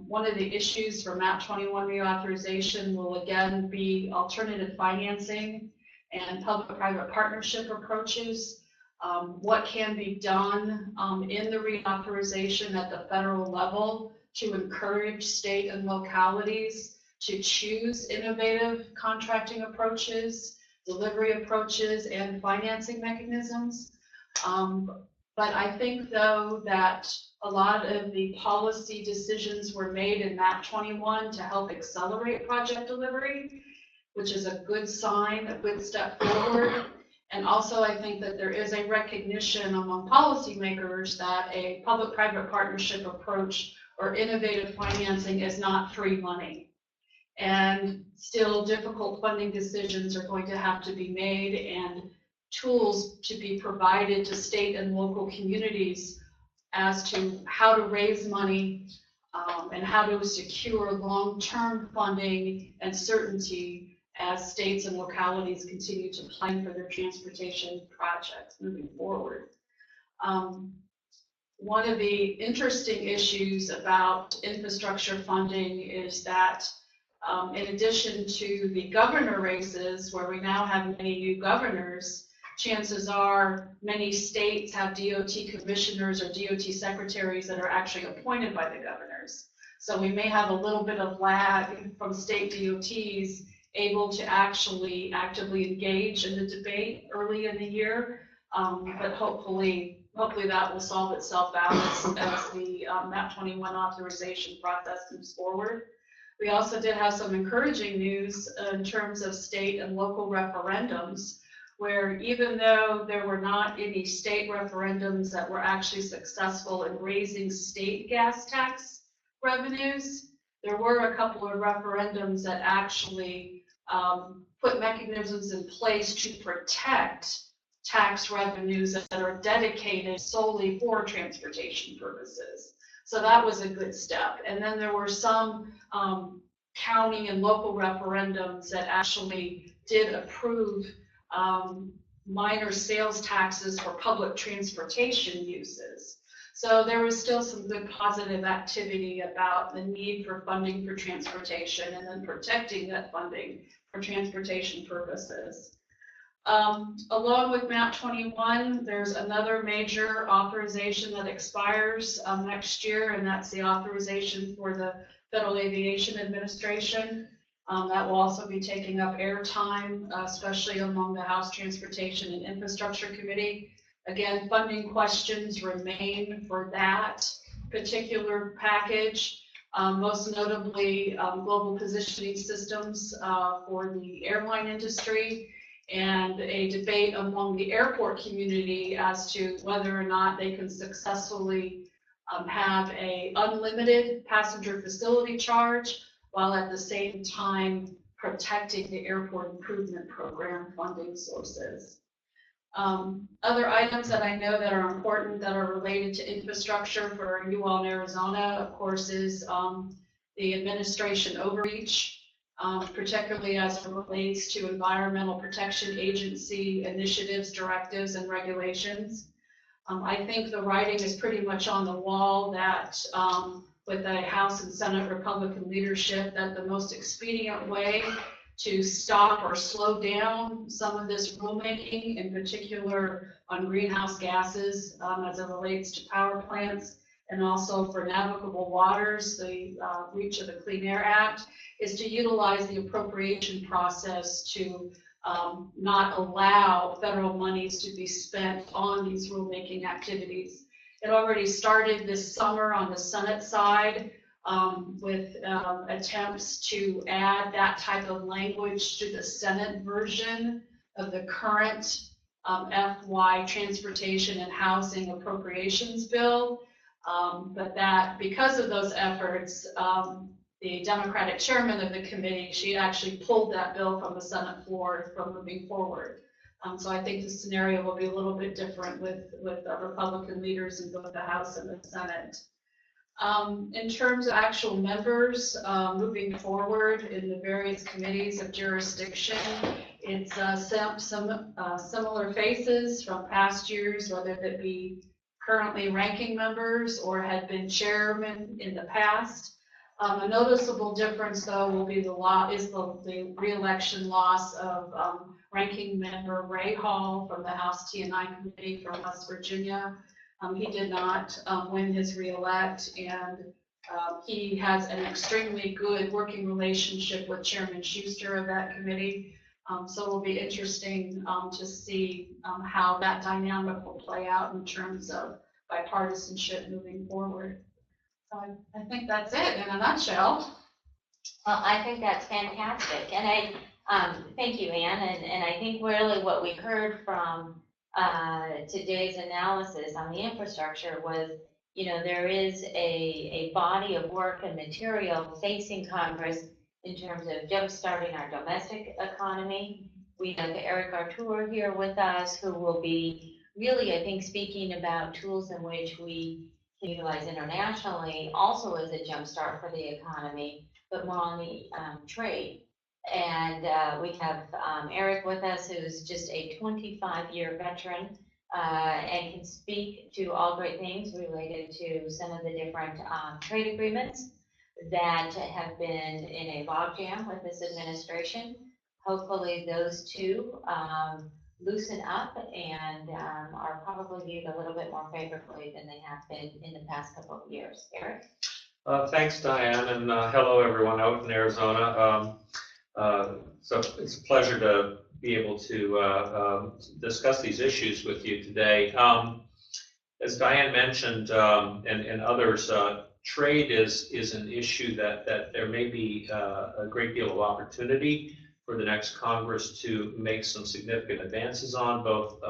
one of the issues for MAP 21 reauthorization will again be alternative financing and public-private partnership approaches. What can be done in the reauthorization at the federal level to encourage state and localities to choose innovative contracting approaches, delivery approaches, and financing mechanisms. But I think, though, that a lot of the policy decisions were made in MAP 21 to help accelerate project delivery, which is a good sign, a good step forward. And also, I think that there is a recognition among policymakers that a public-private partnership approach or innovative financing is not free money. And still difficult funding decisions are going to have to be made and tools to be provided to state and local communities as to how to raise money and how to secure long-term funding and certainty as states and localities continue to plan for their transportation projects moving forward. One of the interesting issues about infrastructure funding is that in addition to the governor races, where we now have many new governors, chances are many states have DOT commissioners or DOT secretaries that are actually appointed by the governors. So we may have a little bit of lag from state DOTs able to actually actively engage in the debate early in the year, but hopefully that will solve itself out as the MAP 21 authorization process moves forward. We also did have some encouraging news in terms of state and local referendums, where even though there were not any state referendums that were actually successful in raising state gas tax revenues, there were a couple of referendums that actually put mechanisms in place to protect tax revenues that are dedicated solely for transportation purposes. So that was a good step. And then there were some county and local referendums that actually did approve minor sales taxes for public transportation uses. So there was still some good positive activity about the need for funding for transportation and then protecting that funding for transportation purposes. Along with MAP 21, there's another major authorization that expires next year, and that's the authorization for the Federal Aviation Administration. That will also be taking up airtime, especially among the House Transportation and Infrastructure Committee. Again, funding questions remain for that particular package, most notably global positioning systems for the airline industry, and a debate among the airport community as to whether or not they can successfully have an unlimited passenger facility charge while at the same time protecting the airport improvement program funding sources. Other items that I know that are important that are related to infrastructure for you all in Arizona, of course, is the administration overreach. Particularly as it relates to Environmental Protection Agency initiatives, directives, and regulations. I think the writing is pretty much on the wall that with the House and Senate Republican leadership, that the most expedient way to stop or slow down some of this rulemaking, in particular on greenhouse gases as it relates to power plants, and also for navigable waters, the reach of the Clean Air Act, is to utilize the appropriation process to not allow federal monies to be spent on these rulemaking activities. It already started this summer on the Senate side with attempts to add that type of language to the Senate version of the current FY Transportation and Housing Appropriations Bill. But that, because of those efforts, the Democratic chairman of the committee, she actually pulled that bill from the Senate floor from moving forward. So I think the scenario will be a little bit different with Republican leaders in both the House and the Senate. In terms of actual members moving forward in the various committees of jurisdiction, it's some similar faces from past years, whether that be currently ranking members or had been chairmen in the past. A noticeable difference, though, will be the re-election loss of ranking member Ray Hall from the House T&I Committee from West Virginia. He did not win his re-elect, and he has an extremely good working relationship with Chairman Schuster of that committee. So it will be interesting to see how that dynamic will play out in terms of bipartisanship moving forward. So I think that's it in a nutshell. Well, I think that's fantastic, and I thank you, Ann, and I think really what we heard from today's analysis on the infrastructure was, you know, there is a body of work and material facing Congress in terms of jumpstarting our domestic economy. We have Eric Artur here with us, who will be really, I think, speaking about tools in which we can utilize internationally, also as a jumpstart for the economy, but more on the trade. And we have Eric with us, who's just a 25-year veteran and can speak to all great things related to some of the different trade agreements that have been in a logjam with this administration. Hopefully those two loosen up and are probably viewed a little bit more favorably than they have been in the past couple of years. Eric? Thanks, Diane, and hello, everyone out in Arizona. So it's a pleasure to be able to discuss these issues with you today. As Diane mentioned, and others, trade is an issue that there may be a great deal of opportunity for the next Congress to make some significant advances on. Both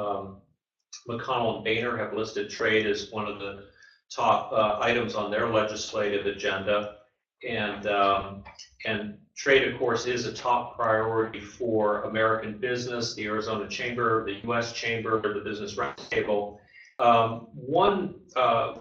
McConnell and Boehner have listed trade as one of the top items on their legislative agenda, and trade, of course, is a top priority for American business, the Arizona Chamber, the U.S. Chamber, the Business Roundtable. One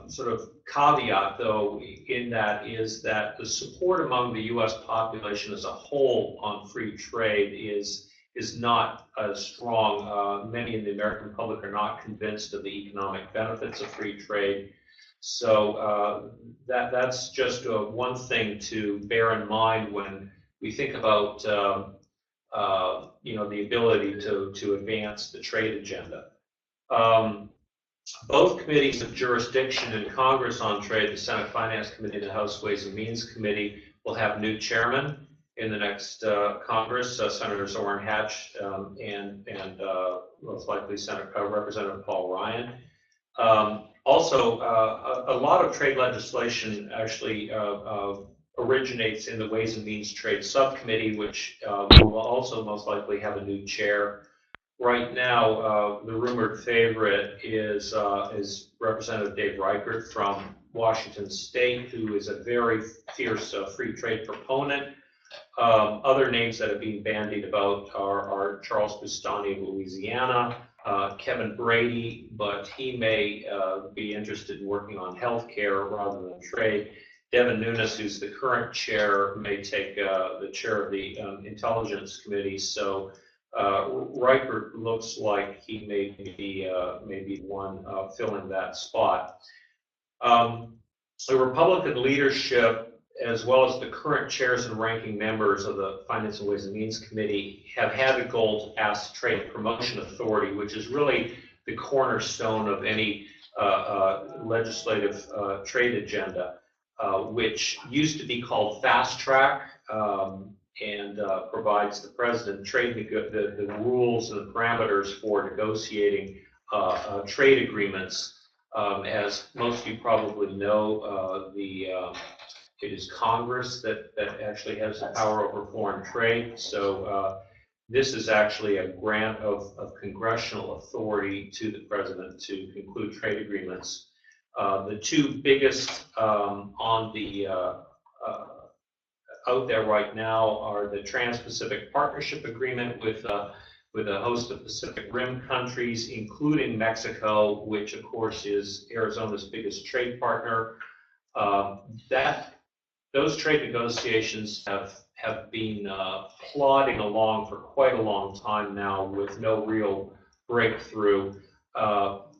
sort of caveat, though, in that is that the support among the U.S. population as a whole on free trade is not as strong. Many in the American public are not convinced of the economic benefits of free trade. So that's just one thing to bear in mind when we think about the ability to advance the trade agenda. Both committees of jurisdiction in Congress on trade, the Senate Finance Committee and the House Ways and Means Committee, will have new chairmen in the next Congress, Senators Orrin Hatch and most likely Representative Paul Ryan. Also, a lot of trade legislation actually originates in the Ways and Means Trade Subcommittee, which will also most likely have a new chair. Right now, the rumored favorite is Representative Dave Reichert from Washington State, who is a very fierce free trade proponent. Other names that are being bandied about are Charles Bustani of Louisiana, Kevin Brady, but he may be interested in working on health care rather than trade. Devin Nunes, who's the current chair, may take the chair of the Intelligence Committee. So Reichert looks like he may be one filling that spot. The Republican leadership, as well as the current chairs and ranking members of the Finance and Ways and Means Committee, have had a goal to pass Trade Promotion Authority, which is really the cornerstone of any legislative trade agenda, which used to be called Fast Track, and provides the president the rules and the parameters for negotiating trade agreements. As most of you probably know, it is Congress that actually has the power over foreign trade. So this is actually a grant of congressional authority to the president to conclude trade agreements. The two biggest on the out there right now are the Trans-Pacific Partnership Agreement with a host of Pacific Rim countries, including Mexico, which of course is Arizona's biggest trade partner. Those trade negotiations have been plodding along for quite a long time now with no real breakthrough.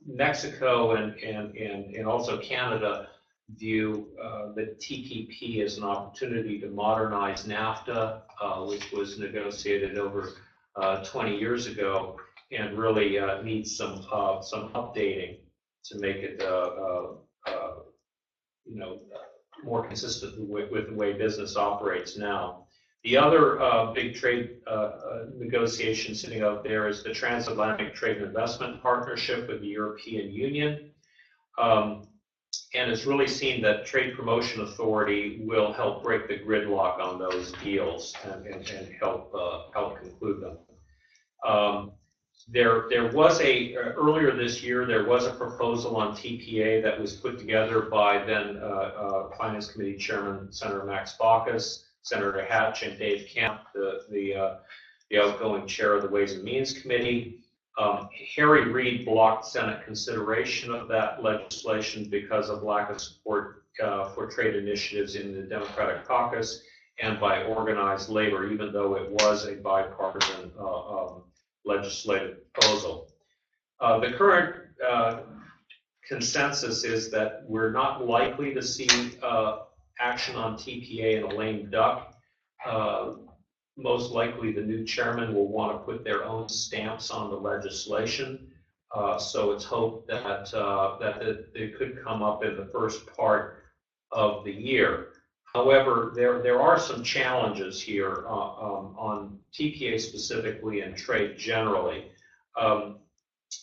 Mexico and also Canada view the TPP as an opportunity to modernize NAFTA, which was negotiated over 20 years ago, and really needs some updating to make it more consistent with the way business operates now. The other big trade negotiation sitting out there is the Transatlantic Trade and Investment Partnership with the European Union. And it's really seen that Trade Promotion Authority will help break the gridlock on those deals and help conclude them. There was earlier this year, there was a proposal on TPA that was put together by then Finance Committee Chairman Senator Max Baucus, Senator Hatch, and Dave Camp, the outgoing chair of the Ways and Means Committee. Harry Reid blocked Senate consideration of that legislation because of lack of support for trade initiatives in the Democratic caucus and by organized labor, even though it was a bipartisan legislative proposal. The current consensus is that we're not likely to see action on TPA in a lame duck. Most likely the new chairman will want to put their own stamps on the legislation. So it's hoped that it could come up in the first part of the year. However, there are some challenges here on TPA specifically and trade generally.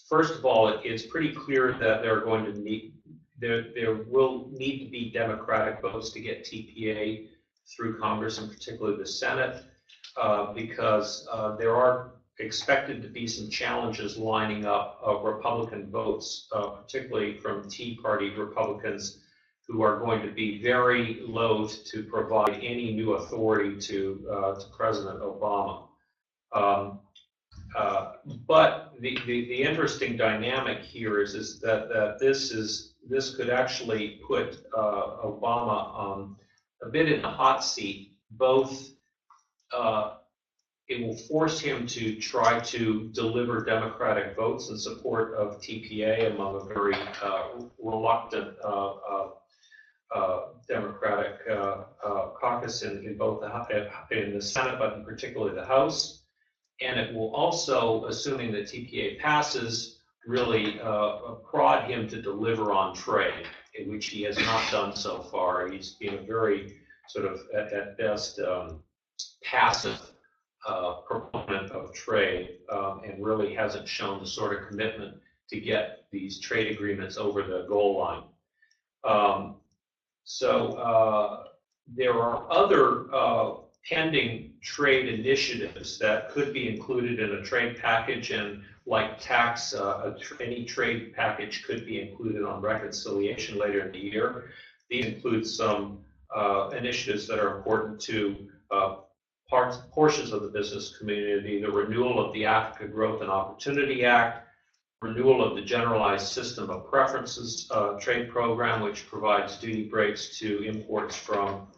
First of all, it's pretty clear that there will need to be Democratic votes to get TPA through Congress, and particularly the Senate, because there are expected to be some challenges lining up Republican votes, particularly from Tea Party Republicans, who are going to be very loath to provide any new authority to President Obama. But the interesting dynamic here is that this could actually put Obama a bit in the hot seat. Both it will force him to try to deliver Democratic votes in support of TPA among a very reluctant Democratic caucus in both in the Senate, but particularly the House. And it will also, assuming that TPA passes, really prod him to deliver on trade, which he has not done so far. He's been a very sort of, at best, passive proponent of trade, and really hasn't shown the sort of commitment to get these trade agreements over the goal line. So there are other pending trade initiatives that could be included in a trade package, and like tax, any trade package could be included on reconciliation later in the year. These include some initiatives that are important to portions of the business community: the renewal of the Africa Growth and Opportunity Act, renewal of the Generalized System of Preferences trade program, which provides duty breaks to imports from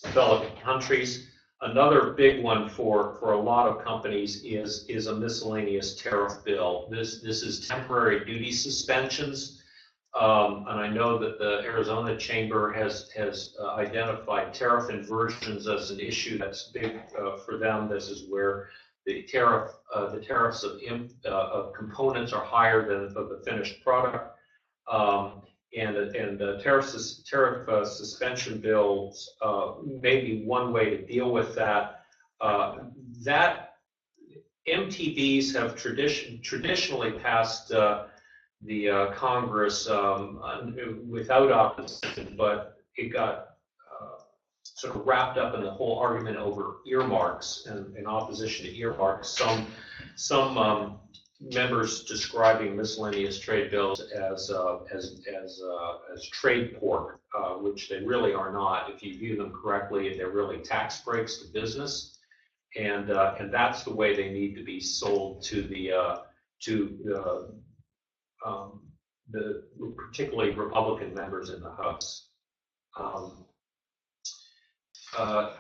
developing countries. Another big one for a lot of companies is a miscellaneous tariff bill. This is temporary duty suspensions, and I know that the Arizona Chamber has identified tariff inversions as an issue that's big for them. This is where the tariffs of components are higher than of the finished product. And tariff suspension bills may be one way to deal with that. That MTBs have traditionally passed the Congress without opposition, but it got sort of wrapped up in the whole argument over earmarks and in opposition to earmarks. Some members describing miscellaneous trade bills as trade pork, which they really are not. If you view them correctly, they're really tax breaks to business, and that's the way they need to be sold to the particularly Republican members in the House.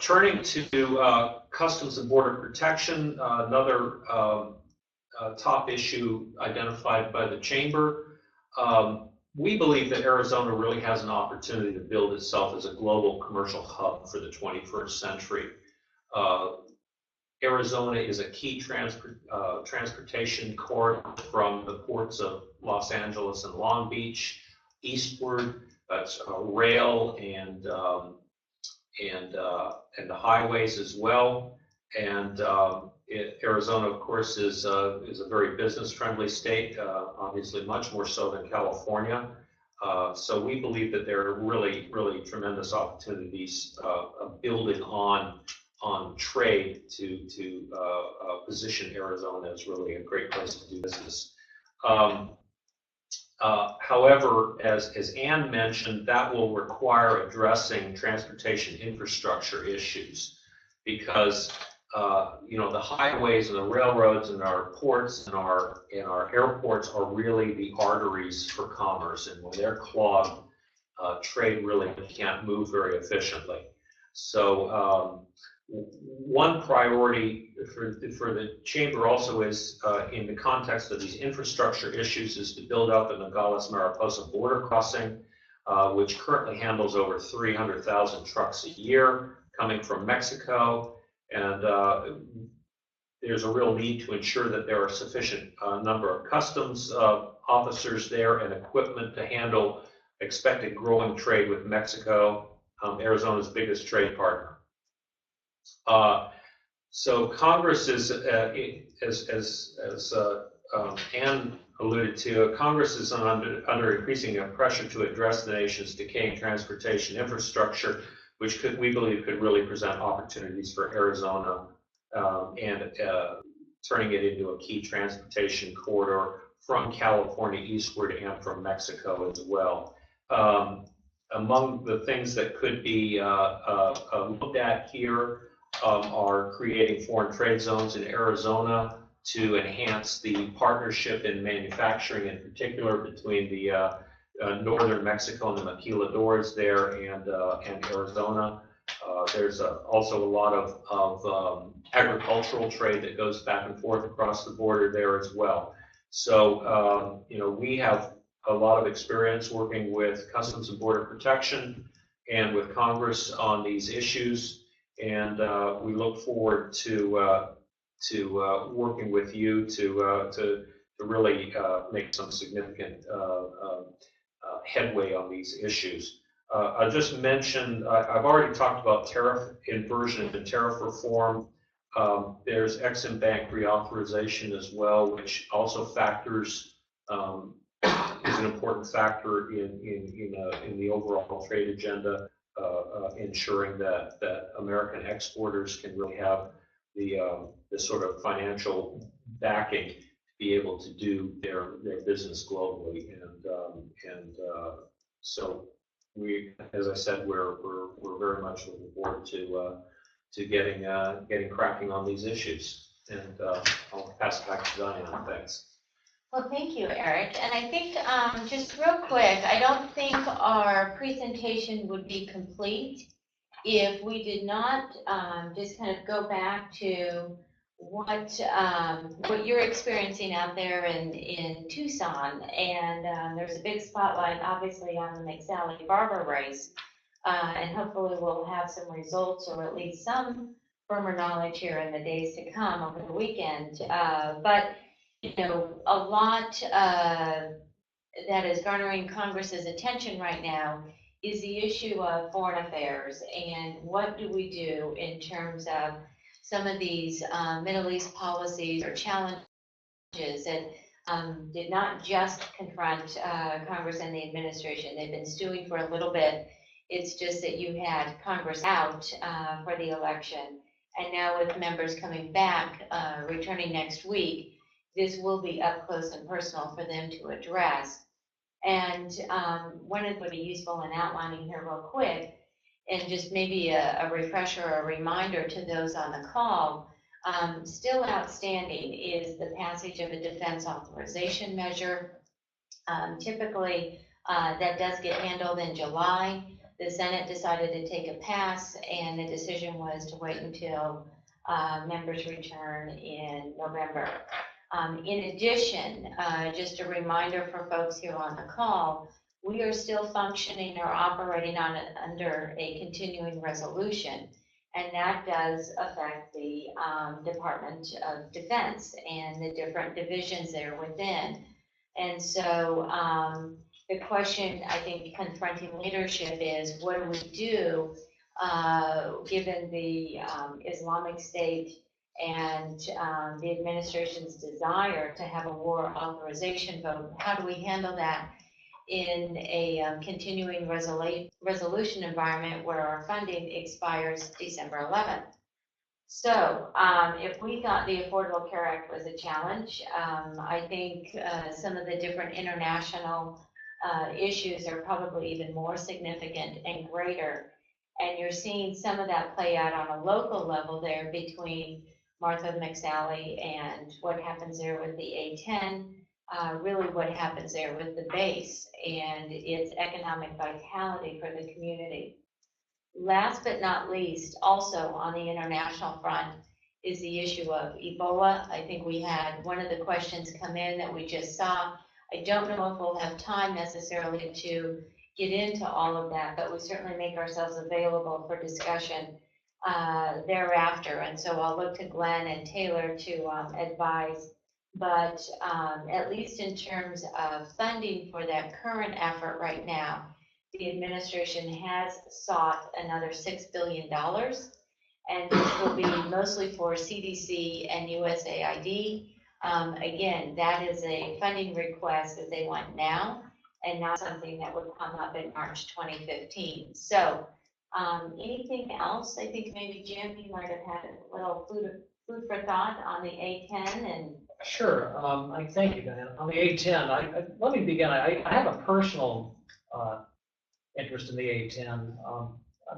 Turning to Customs and Border Protection, another top issue identified by the Chamber. We believe that Arizona really has an opportunity to build itself as a global commercial hub for the 21st century. Arizona is a key transportation corridor from the ports of Los Angeles and Long Beach eastward. That's rail and the highways as well. And Arizona, of course, is a very business-friendly state, obviously much more so than California. So we believe that there are really, really tremendous opportunities building on trade to position Arizona as really a great place to do business. However, as Ann mentioned, that will require addressing transportation infrastructure issues because the highways and the railroads and our ports and our airports are really the arteries for commerce, and when they're clogged, trade really can't move very efficiently. So one priority for the Chamber also is, in the context of these infrastructure issues, is to build out the Nogales-Mariposa border crossing, which currently handles over 300,000 trucks a year coming from Mexico. And there's a real need to ensure that there are sufficient number of customs officers there and equipment to handle expected growing trade with Mexico, Arizona's biggest trade partner. So Congress is, as Ann alluded to, Congress is under increasing pressure to address the nation's decaying transportation infrastructure, which we believe could really present opportunities for Arizona and turning it into a key transportation corridor from California eastward and from Mexico as well. Among the things that could be looked at here are creating foreign trade zones in Arizona to enhance the partnership in manufacturing, in particular between the northern Mexico and the maquiladoras there and Arizona. There's also a lot of agricultural trade that goes back and forth across the border there as well. So, we have a lot of experience working with Customs and Border Protection and with Congress on these issues. And we look forward to working with you to really make some significant headway on these issues. I just mentioned, I've already talked about tariff inversion and tariff reform. There's Exim Bank reauthorization as well, which also factors, is an important factor in the overall trade agenda. Ensuring that American exporters can really have the sort of financial backing to be able to do their business globally, and so we, as I said, we're very much looking forward to getting cracking on these issues. And I'll pass it back to Diana. Thanks. Well, thank you, Eric. And I think, just real quick, I don't think our presentation would be complete if we did not just kind of go back to what you're experiencing out there in Tucson. And there's a big spotlight, obviously, on the McSally Barber race. And hopefully we'll have some results, or at least some firmer knowledge here in the days to come over the weekend. But a lot that is garnering Congress's attention right now is the issue of foreign affairs, and what do we do in terms of some of these Middle East policies or challenges that did not just confront Congress and the administration. They've been stewing for a little bit. It's just that you had Congress out for the election, and now with members coming back, returning next week, this will be up close and personal for them to address. And one of would be useful in outlining here real quick, and just maybe a refresher or a reminder to those on the call, still outstanding is the passage of a defense authorization measure. Typically, that does get handled in July. The Senate decided to take a pass, and the decision was to wait until members return in November. In addition, just a reminder for folks here on the call, we are still functioning or operating under a continuing resolution, and that does affect the Department of Defense and the different divisions there within. And so the question, I think, confronting leadership is, what do we do given the Islamic State and the administration's desire to have a war authorization vote? How do we handle that in a continuing resolution environment where our funding expires December 11th? So if we thought the Affordable Care Act was a challenge, I think some of the different international issues are probably even more significant and greater. And you're seeing some of that play out on a local level there between Martha McSally and what happens there with the A10, really what happens there with the base and its economic vitality for the community. Last but not least, also on the international front, is the issue of Ebola. I think we had one of the questions come in that we just saw. I don't know if we'll have time necessarily to get into all of that, but we certainly make ourselves available for discussion thereafter. And so I'll look to Glenn and Taylor to advise. But at least in terms of funding for that current effort right now, the administration has sought another $6 billion, and this will be mostly for CDC and USAID. Again, that is a funding request that they want now, and not something that would come up in March 2015. So anything else? I think maybe Jim, you might have had a little food for thought on the A10 and. Sure. I thank you, Diana. On the A10, let me begin. I have a personal interest in the A10.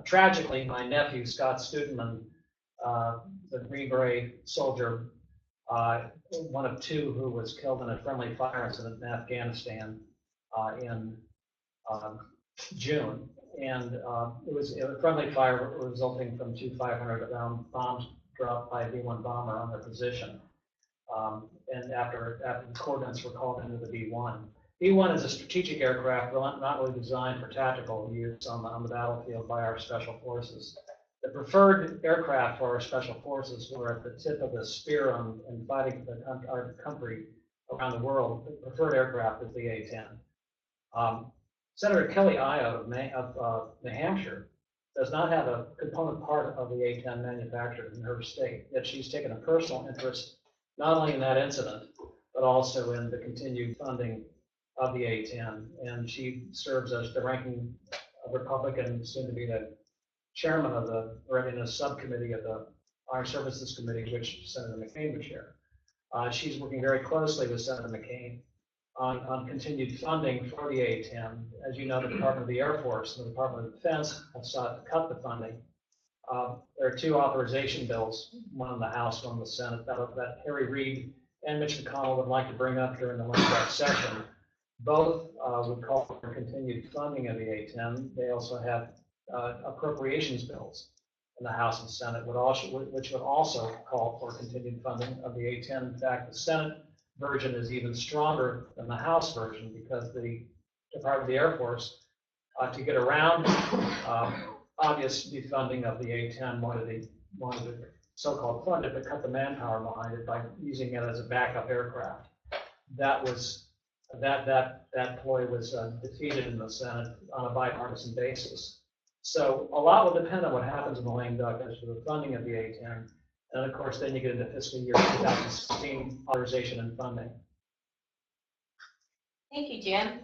Tragically, my nephew, Scott Studeman, the Green Beret soldier, one of two who was killed in a friendly fire incident in Afghanistan in June. And it was a friendly fire resulting from two 500-pound bombs dropped by a B-1 bomber on their position. And after the coordinates were called into the B-1. B-1 is a strategic aircraft not really designed for tactical use on the battlefield by our special forces. The preferred aircraft for our special forces were at the tip of the spear in fighting our country around the world. The preferred aircraft is the A-10. Senator Kelly Ayotte of New Hampshire does not have a component part of the A-10 manufactured in her state, yet she's taken a personal interest not only in that incident, but also in the continued funding of the A-10. And she serves as the ranking Republican, soon to be the chairman of the Readiness Subcommittee of the Armed Services Committee, which Senator McCain would chair. She's working very closely with Senator McCain on continued funding for the A-10. As you know, the Department of the Air Force and the Department of Defense have sought to cut the funding. There are two authorization bills, one in the House, one in the Senate, that Harry Reid and Mitch McConnell would like to bring up during the last session. Both would call for continued funding of the A-10. They also have appropriations bills in the House and Senate, which would also call for continued funding of the A-10. In fact, the Senate version is even stronger than the House version because the Department of the Air Force, to get around obvious defunding of the A-10, wanted to so-called fund it, but cut the manpower behind it by using it as a backup aircraft. That ploy was defeated in the Senate on a bipartisan basis. So a lot will depend on what happens in the lame duck as to the funding of the A-10. And of course, then you get into fiscal year 2016 authorization and funding. Thank you, Jim.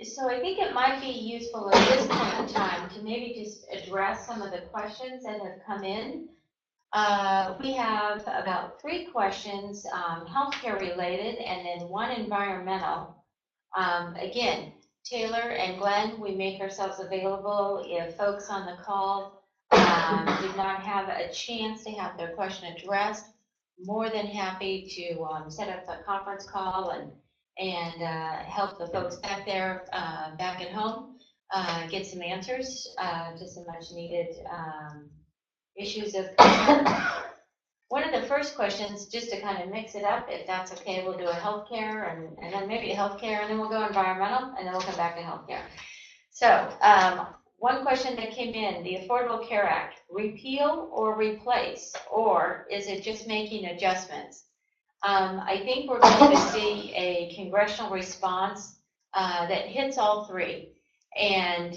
So I think it might be useful at this point in time to maybe just address some of the questions that have come in. We have about 3 questions, healthcare related, and then 1 environmental. Again, Taylor and Glenn, we make ourselves available if folks on the call did not have a chance to have their question addressed. More than happy to set up a conference call and help the folks back there, back at home, get some answers to some much needed issues of concern. One of the first questions, just to kind of mix it up, if that's okay, we'll do a healthcare and then maybe a healthcare, and then we'll go environmental, and then we'll come back to healthcare. So, one question that came in, the Affordable Care Act, repeal or replace, or is it just making adjustments? I think we're going to see a congressional response that hits all 3. And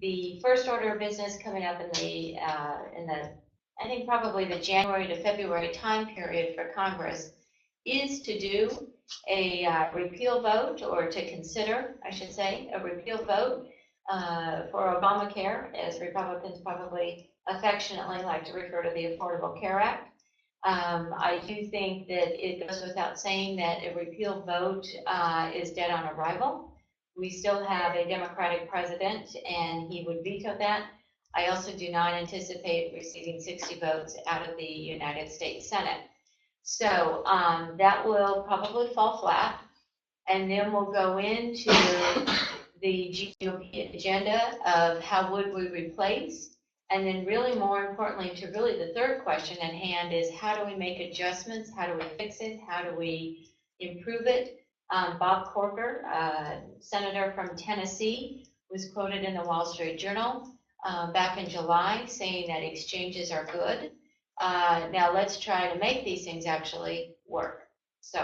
the first order of business coming up in the I think probably the January to February time period for Congress is to do a repeal vote, or to consider, I should say, a repeal vote for Obamacare, as Republicans probably affectionately like to refer to the Affordable Care Act. I do think that it goes without saying that a repeal vote is dead on arrival. We still have a Democratic president, and he would veto that. I also do not anticipate receiving 60 votes out of the United States Senate. So that will probably fall flat. And then we'll go into the GOP agenda of how would we replace. And then really more importantly to really the third question at hand is how do we make adjustments? How do we fix it? How do we improve it? Bob Corker, senator from Tennessee, was quoted in the Wall Street Journal back in July saying that exchanges are good. Now let's try to make these things actually work. So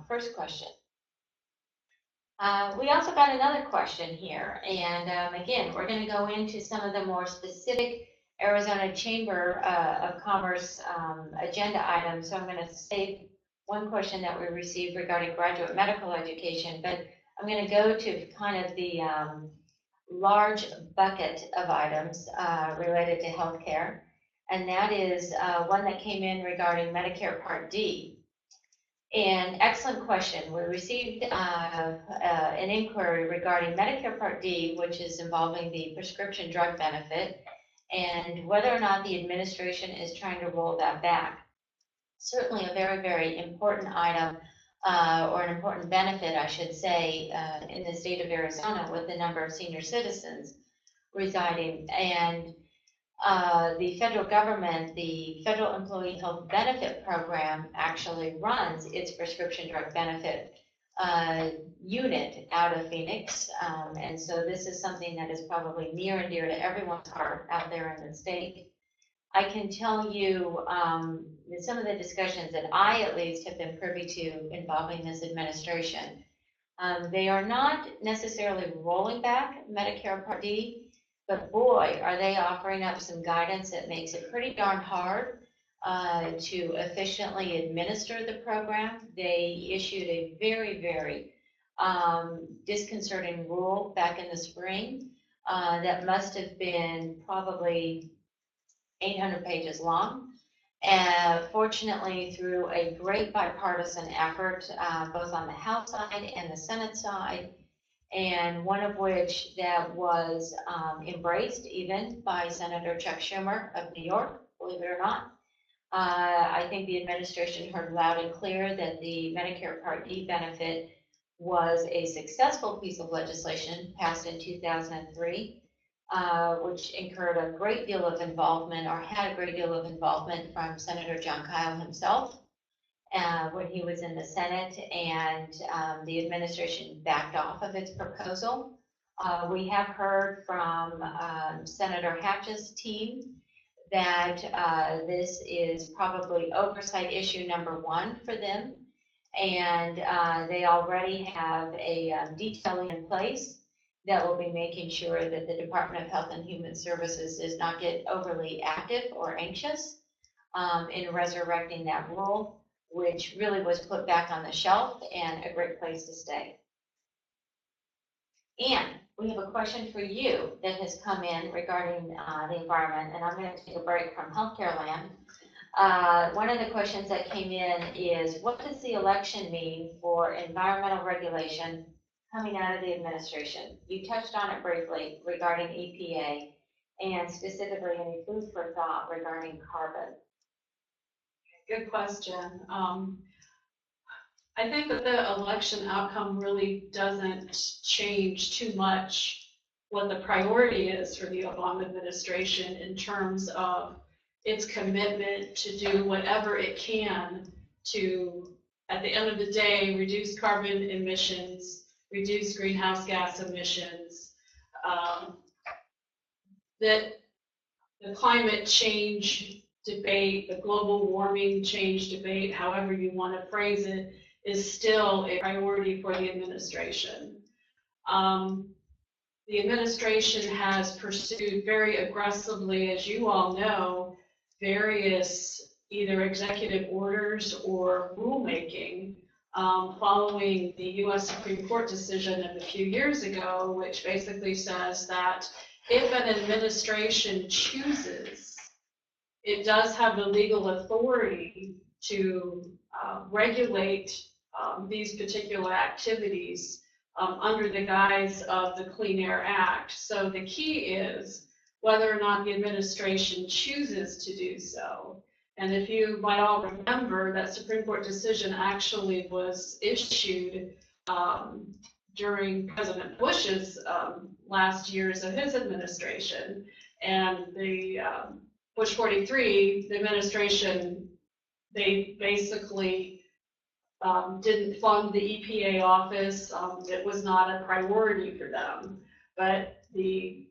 first question. We also got another question here, and again, we're going to go into some of the more specific Arizona Chamber of Commerce agenda items. So I'm going to save one question that we received regarding graduate medical education, but I'm going to go to kind of the large bucket of items related to healthcare, and that is one that came in regarding Medicare Part D. And excellent question. We received an inquiry regarding Medicare Part D, which is involving the prescription drug benefit, and whether or not the administration is trying to roll that back. Certainly a very, very important item, or an important benefit, I should say, in the state of Arizona with the number of senior citizens residing. And the federal government, the Federal Employee Health Benefit Program, actually runs its prescription drug benefit unit out of Phoenix. And so this is something that is probably near and dear to everyone's heart out there in the state. I can tell you that some of the discussions that I at least have been privy to involving this administration, they are not necessarily rolling back Medicare Part D, but boy, are they offering up some guidance that makes it pretty darn hard to efficiently administer the program. They issued a very, very disconcerting rule back in the spring that must have been probably 800 pages long. And fortunately, through a great bipartisan effort, both on the House side and the Senate side, and one of which that was embraced even by Senator Chuck Schumer of New York, believe it or not. I think the administration heard loud and clear that the Medicare Part D benefit was a successful piece of legislation passed in 2003, which incurred a great deal of involvement, or had a great deal of involvement from Senator John Kyle himself. When he was in the Senate, and the administration backed off of its proposal. We have heard from Senator Hatch's team that this is probably oversight issue number 1 for them, and they already have a detailing in place that will be making sure that the Department of Health and Human Services does not get overly active or anxious in resurrecting that rule, which really was put back on the shelf and a great place to stay. And we have a question for you that has come in regarding the environment, and I'm going to take a break from healthcare land. One of the questions that came in is, what does the election mean for environmental regulation coming out of the administration? You touched on it briefly regarding EPA and specifically any food for thought regarding carbon. Good question. I think that the election outcome really doesn't change too much what the priority is for the Obama administration in terms of its commitment to do whatever it can to, at the end of the day, reduce carbon emissions, reduce greenhouse gas emissions, that the climate change debate, the global warming change debate, however you want to phrase it, is still a priority for the administration. The administration has pursued very aggressively, as you all know, various either executive orders or rulemaking following the U.S. Supreme Court decision of a few years ago, which basically says that if an administration chooses, it does have the legal authority to regulate these particular activities under the guise of the Clean Air Act. So the key is whether or not the administration chooses to do so. And if you might all remember, that Supreme Court decision actually was issued during President Bush's last years of his administration. And the Bush 43, the administration, they basically didn't fund the EPA office. It was not a priority for them. But the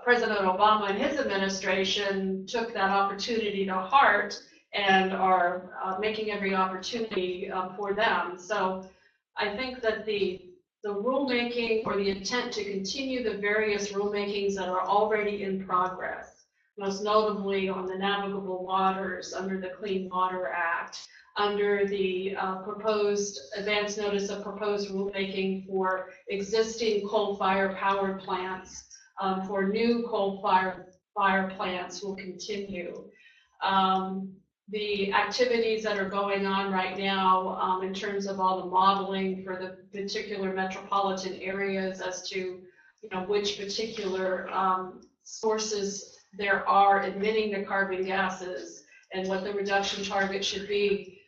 President Obama and his administration took that opportunity to heart and are making every opportunity for them. So I think that the rulemaking or the intent to continue the various rulemakings that are already in progress, most notably on the navigable waters under the Clean Water Act, under the proposed advance notice of proposed rulemaking for existing coal-fired power plants, for new coal-fired plants will continue. The activities that are going on right now in terms of all the modeling for the particular metropolitan areas as to which particular sources there are emitting the carbon gases and what the reduction target should be,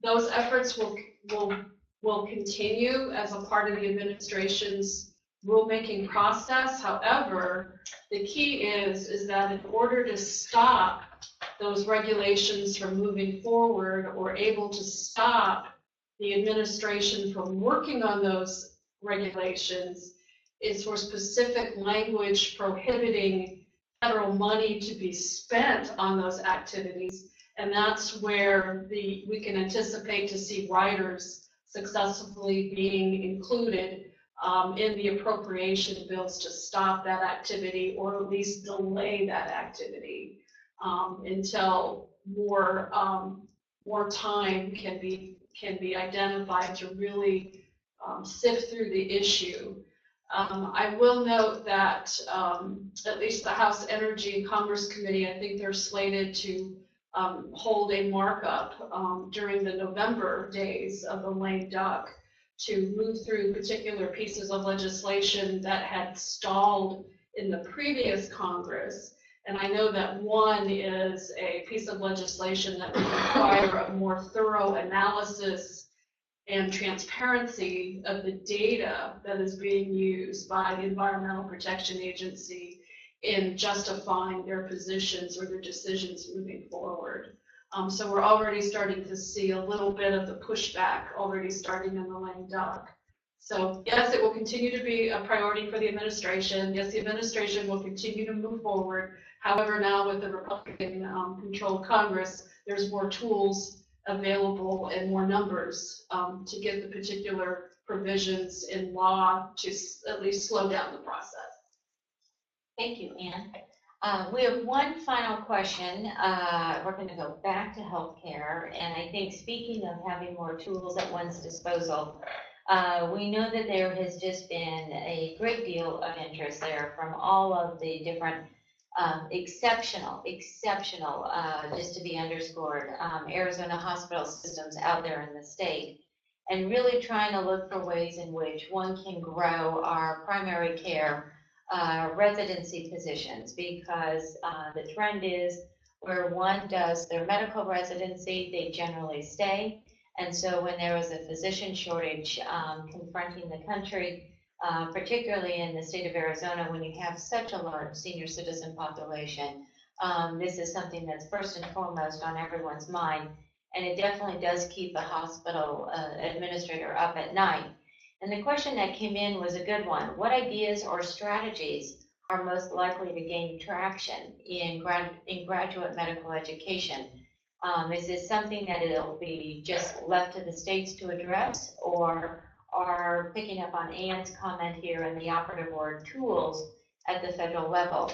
those efforts will continue as a part of the administration's rulemaking process. However, the key is that in order to stop those regulations from moving forward or able to stop the administration from working on those regulations, is for specific language prohibiting federal money to be spent on those activities. And that's where we can anticipate to see riders successfully being included in the appropriation bills to stop that activity or at least delay that activity until more time can be identified to really sift through the issue. I will note that at least the House Energy and Commerce Committee, I think they're slated to hold a markup during the November days of the lame duck to move through particular pieces of legislation that had stalled in the previous Congress. And I know that one is a piece of legislation that would require a more thorough analysis and transparency of the data that is being used by the Environmental Protection Agency in justifying their positions or their decisions moving forward. So we're already starting to see a little bit of the pushback already starting in the lame duck. So yes, it will continue to be a priority for the administration. Yes, the administration will continue to move forward. However, now with the Republican-controlled Congress, there's more tools available and more numbers to get the particular provisions in law to at least slow down the process. Thank you, Ann. We have one final question. We're going to go back to healthcare, and I think speaking of having more tools at one's disposal, We know that there has just been a great deal of interest there from all of the different exceptional, just to be underscored, Arizona hospital systems out there in the state, and really trying to look for ways in which one can grow our primary care residency positions, because the trend is where one does their medical residency, they generally stay. And so when there is a physician shortage confronting the country, particularly in the state of Arizona, when you have such a large senior citizen population, this is something that's first and foremost on everyone's mind. And it definitely does keep the hospital administrator up at night. And the question that came in was a good one. What ideas or strategies are most likely to gain traction in graduate medical education? Is this something that it'll be just left to the states to address, or are picking up on Ann's comment here and the operative word tools at the federal level?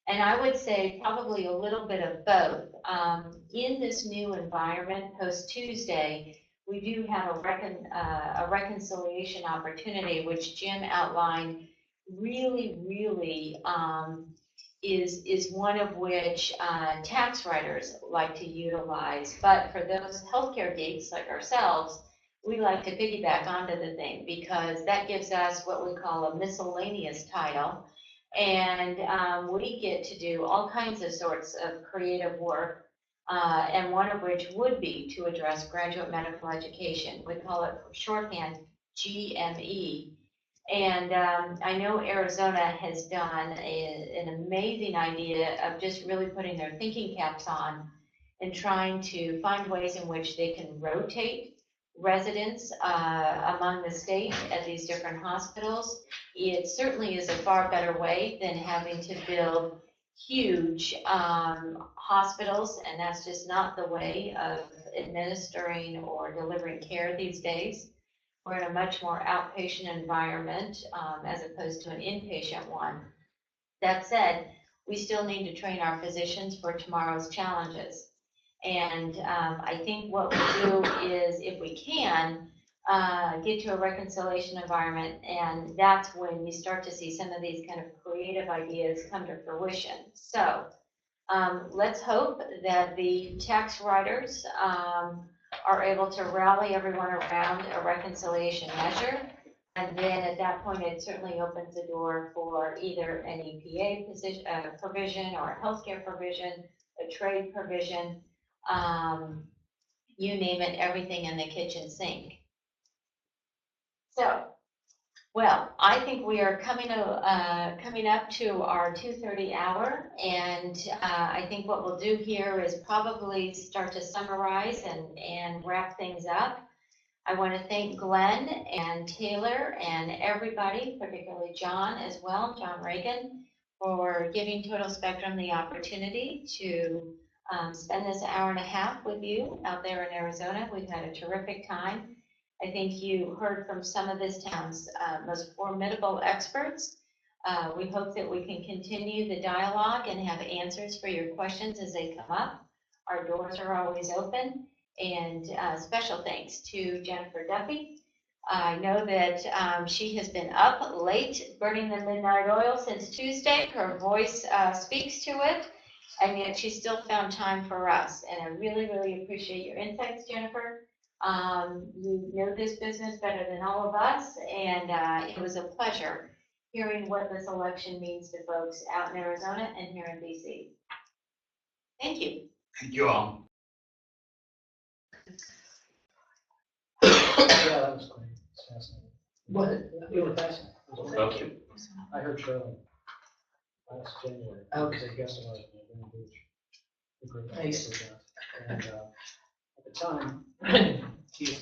And I would say probably a little bit of both. In this new environment post-Tuesday, we do have a reconciliation opportunity, which Jim outlined really is one of which tax writers like to utilize. But for those healthcare geeks like ourselves, we like to piggyback onto the thing, because that gives us what we call a miscellaneous title. And we get to do all kinds of sorts of creative work, and one of which would be to address graduate medical education. We call it shorthand GME. And I know Arizona has done an amazing idea of just really putting their thinking caps on and trying to find ways in which they can rotate residents among the state at these different hospitals. It certainly is a far better way than having to build huge hospitals, and that's just not the way of administering or delivering care these days. We're in a much more outpatient environment as opposed to an inpatient one. That said, we still need to train our physicians for tomorrow's challenges. And I think what we do is, if we can, get to a reconciliation environment, and that's when you start to see some of these kind of creative ideas come to fruition. So let's hope that the tax writers are able to rally everyone around a reconciliation measure. And then at that point, it certainly opens the door for either an EPA position, provision, or a healthcare provision, a trade provision, you name it, everything in the kitchen sink. So, well, I think we are coming up to our 2:30 hour, and I think what we'll do here is probably start to summarize and wrap things up. I want to thank Glenn and Taylor and everybody, particularly John as well, John Reagan, for giving Total Spectrum the opportunity to spend this hour and a half with you out there in Arizona. We've had a terrific time. I think you heard from some of this town's most formidable experts. We hope that we can continue the dialogue and have answers for your questions as they come up. Our doors are always open. And special thanks to Jennifer Duffy. I know that she has been up late burning the midnight oil since Tuesday. Her voice speaks to it, and yet she still found time for us. And I really appreciate your insights, Jennifer. You know this business better than all of us, and it was a pleasure hearing what this election means to folks out in Arizona and here in DC. Thank you. Thank you all. Yeah, that was great. It's fascinating. What? You were fascinating. Thank you. I heard Shirley last January. Okay. As a guest of ours in Long Beach. A great Nice. event. And at the time, he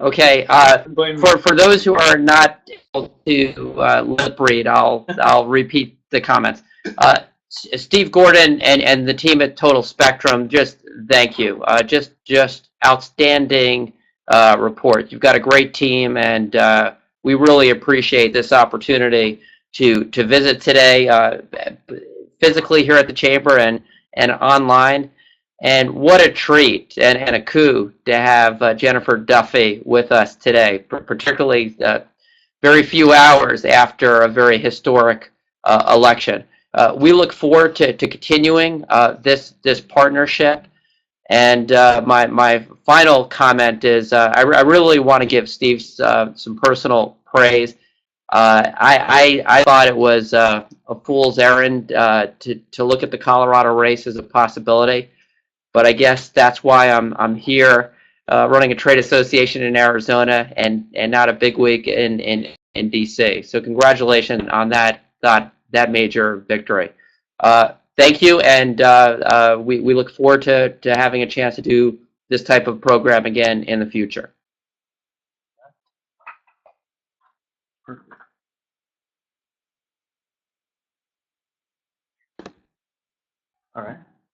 Okay, for those who are not able to lip read, I'll repeat the comments. Steve Gordon and the team at Total Spectrum, just thank you. Just outstanding report. You've got a great team, and we really appreciate this opportunity to visit today, physically here at the Chamber and online. And what a treat and a coup to have Jennifer Duffy with us today, particularly very few hours after a very historic election. We look forward to continuing this partnership. And my final comment is I really want to give Steve some personal praise. I thought it was a fool's errand to look at the Colorado race as a possibility, but I guess that's why I'm here running a trade association in Arizona and not a bigwig in DC. So congratulations on that major victory. Thank you, and we look forward to having a chance to do this type of program again in the future. All right.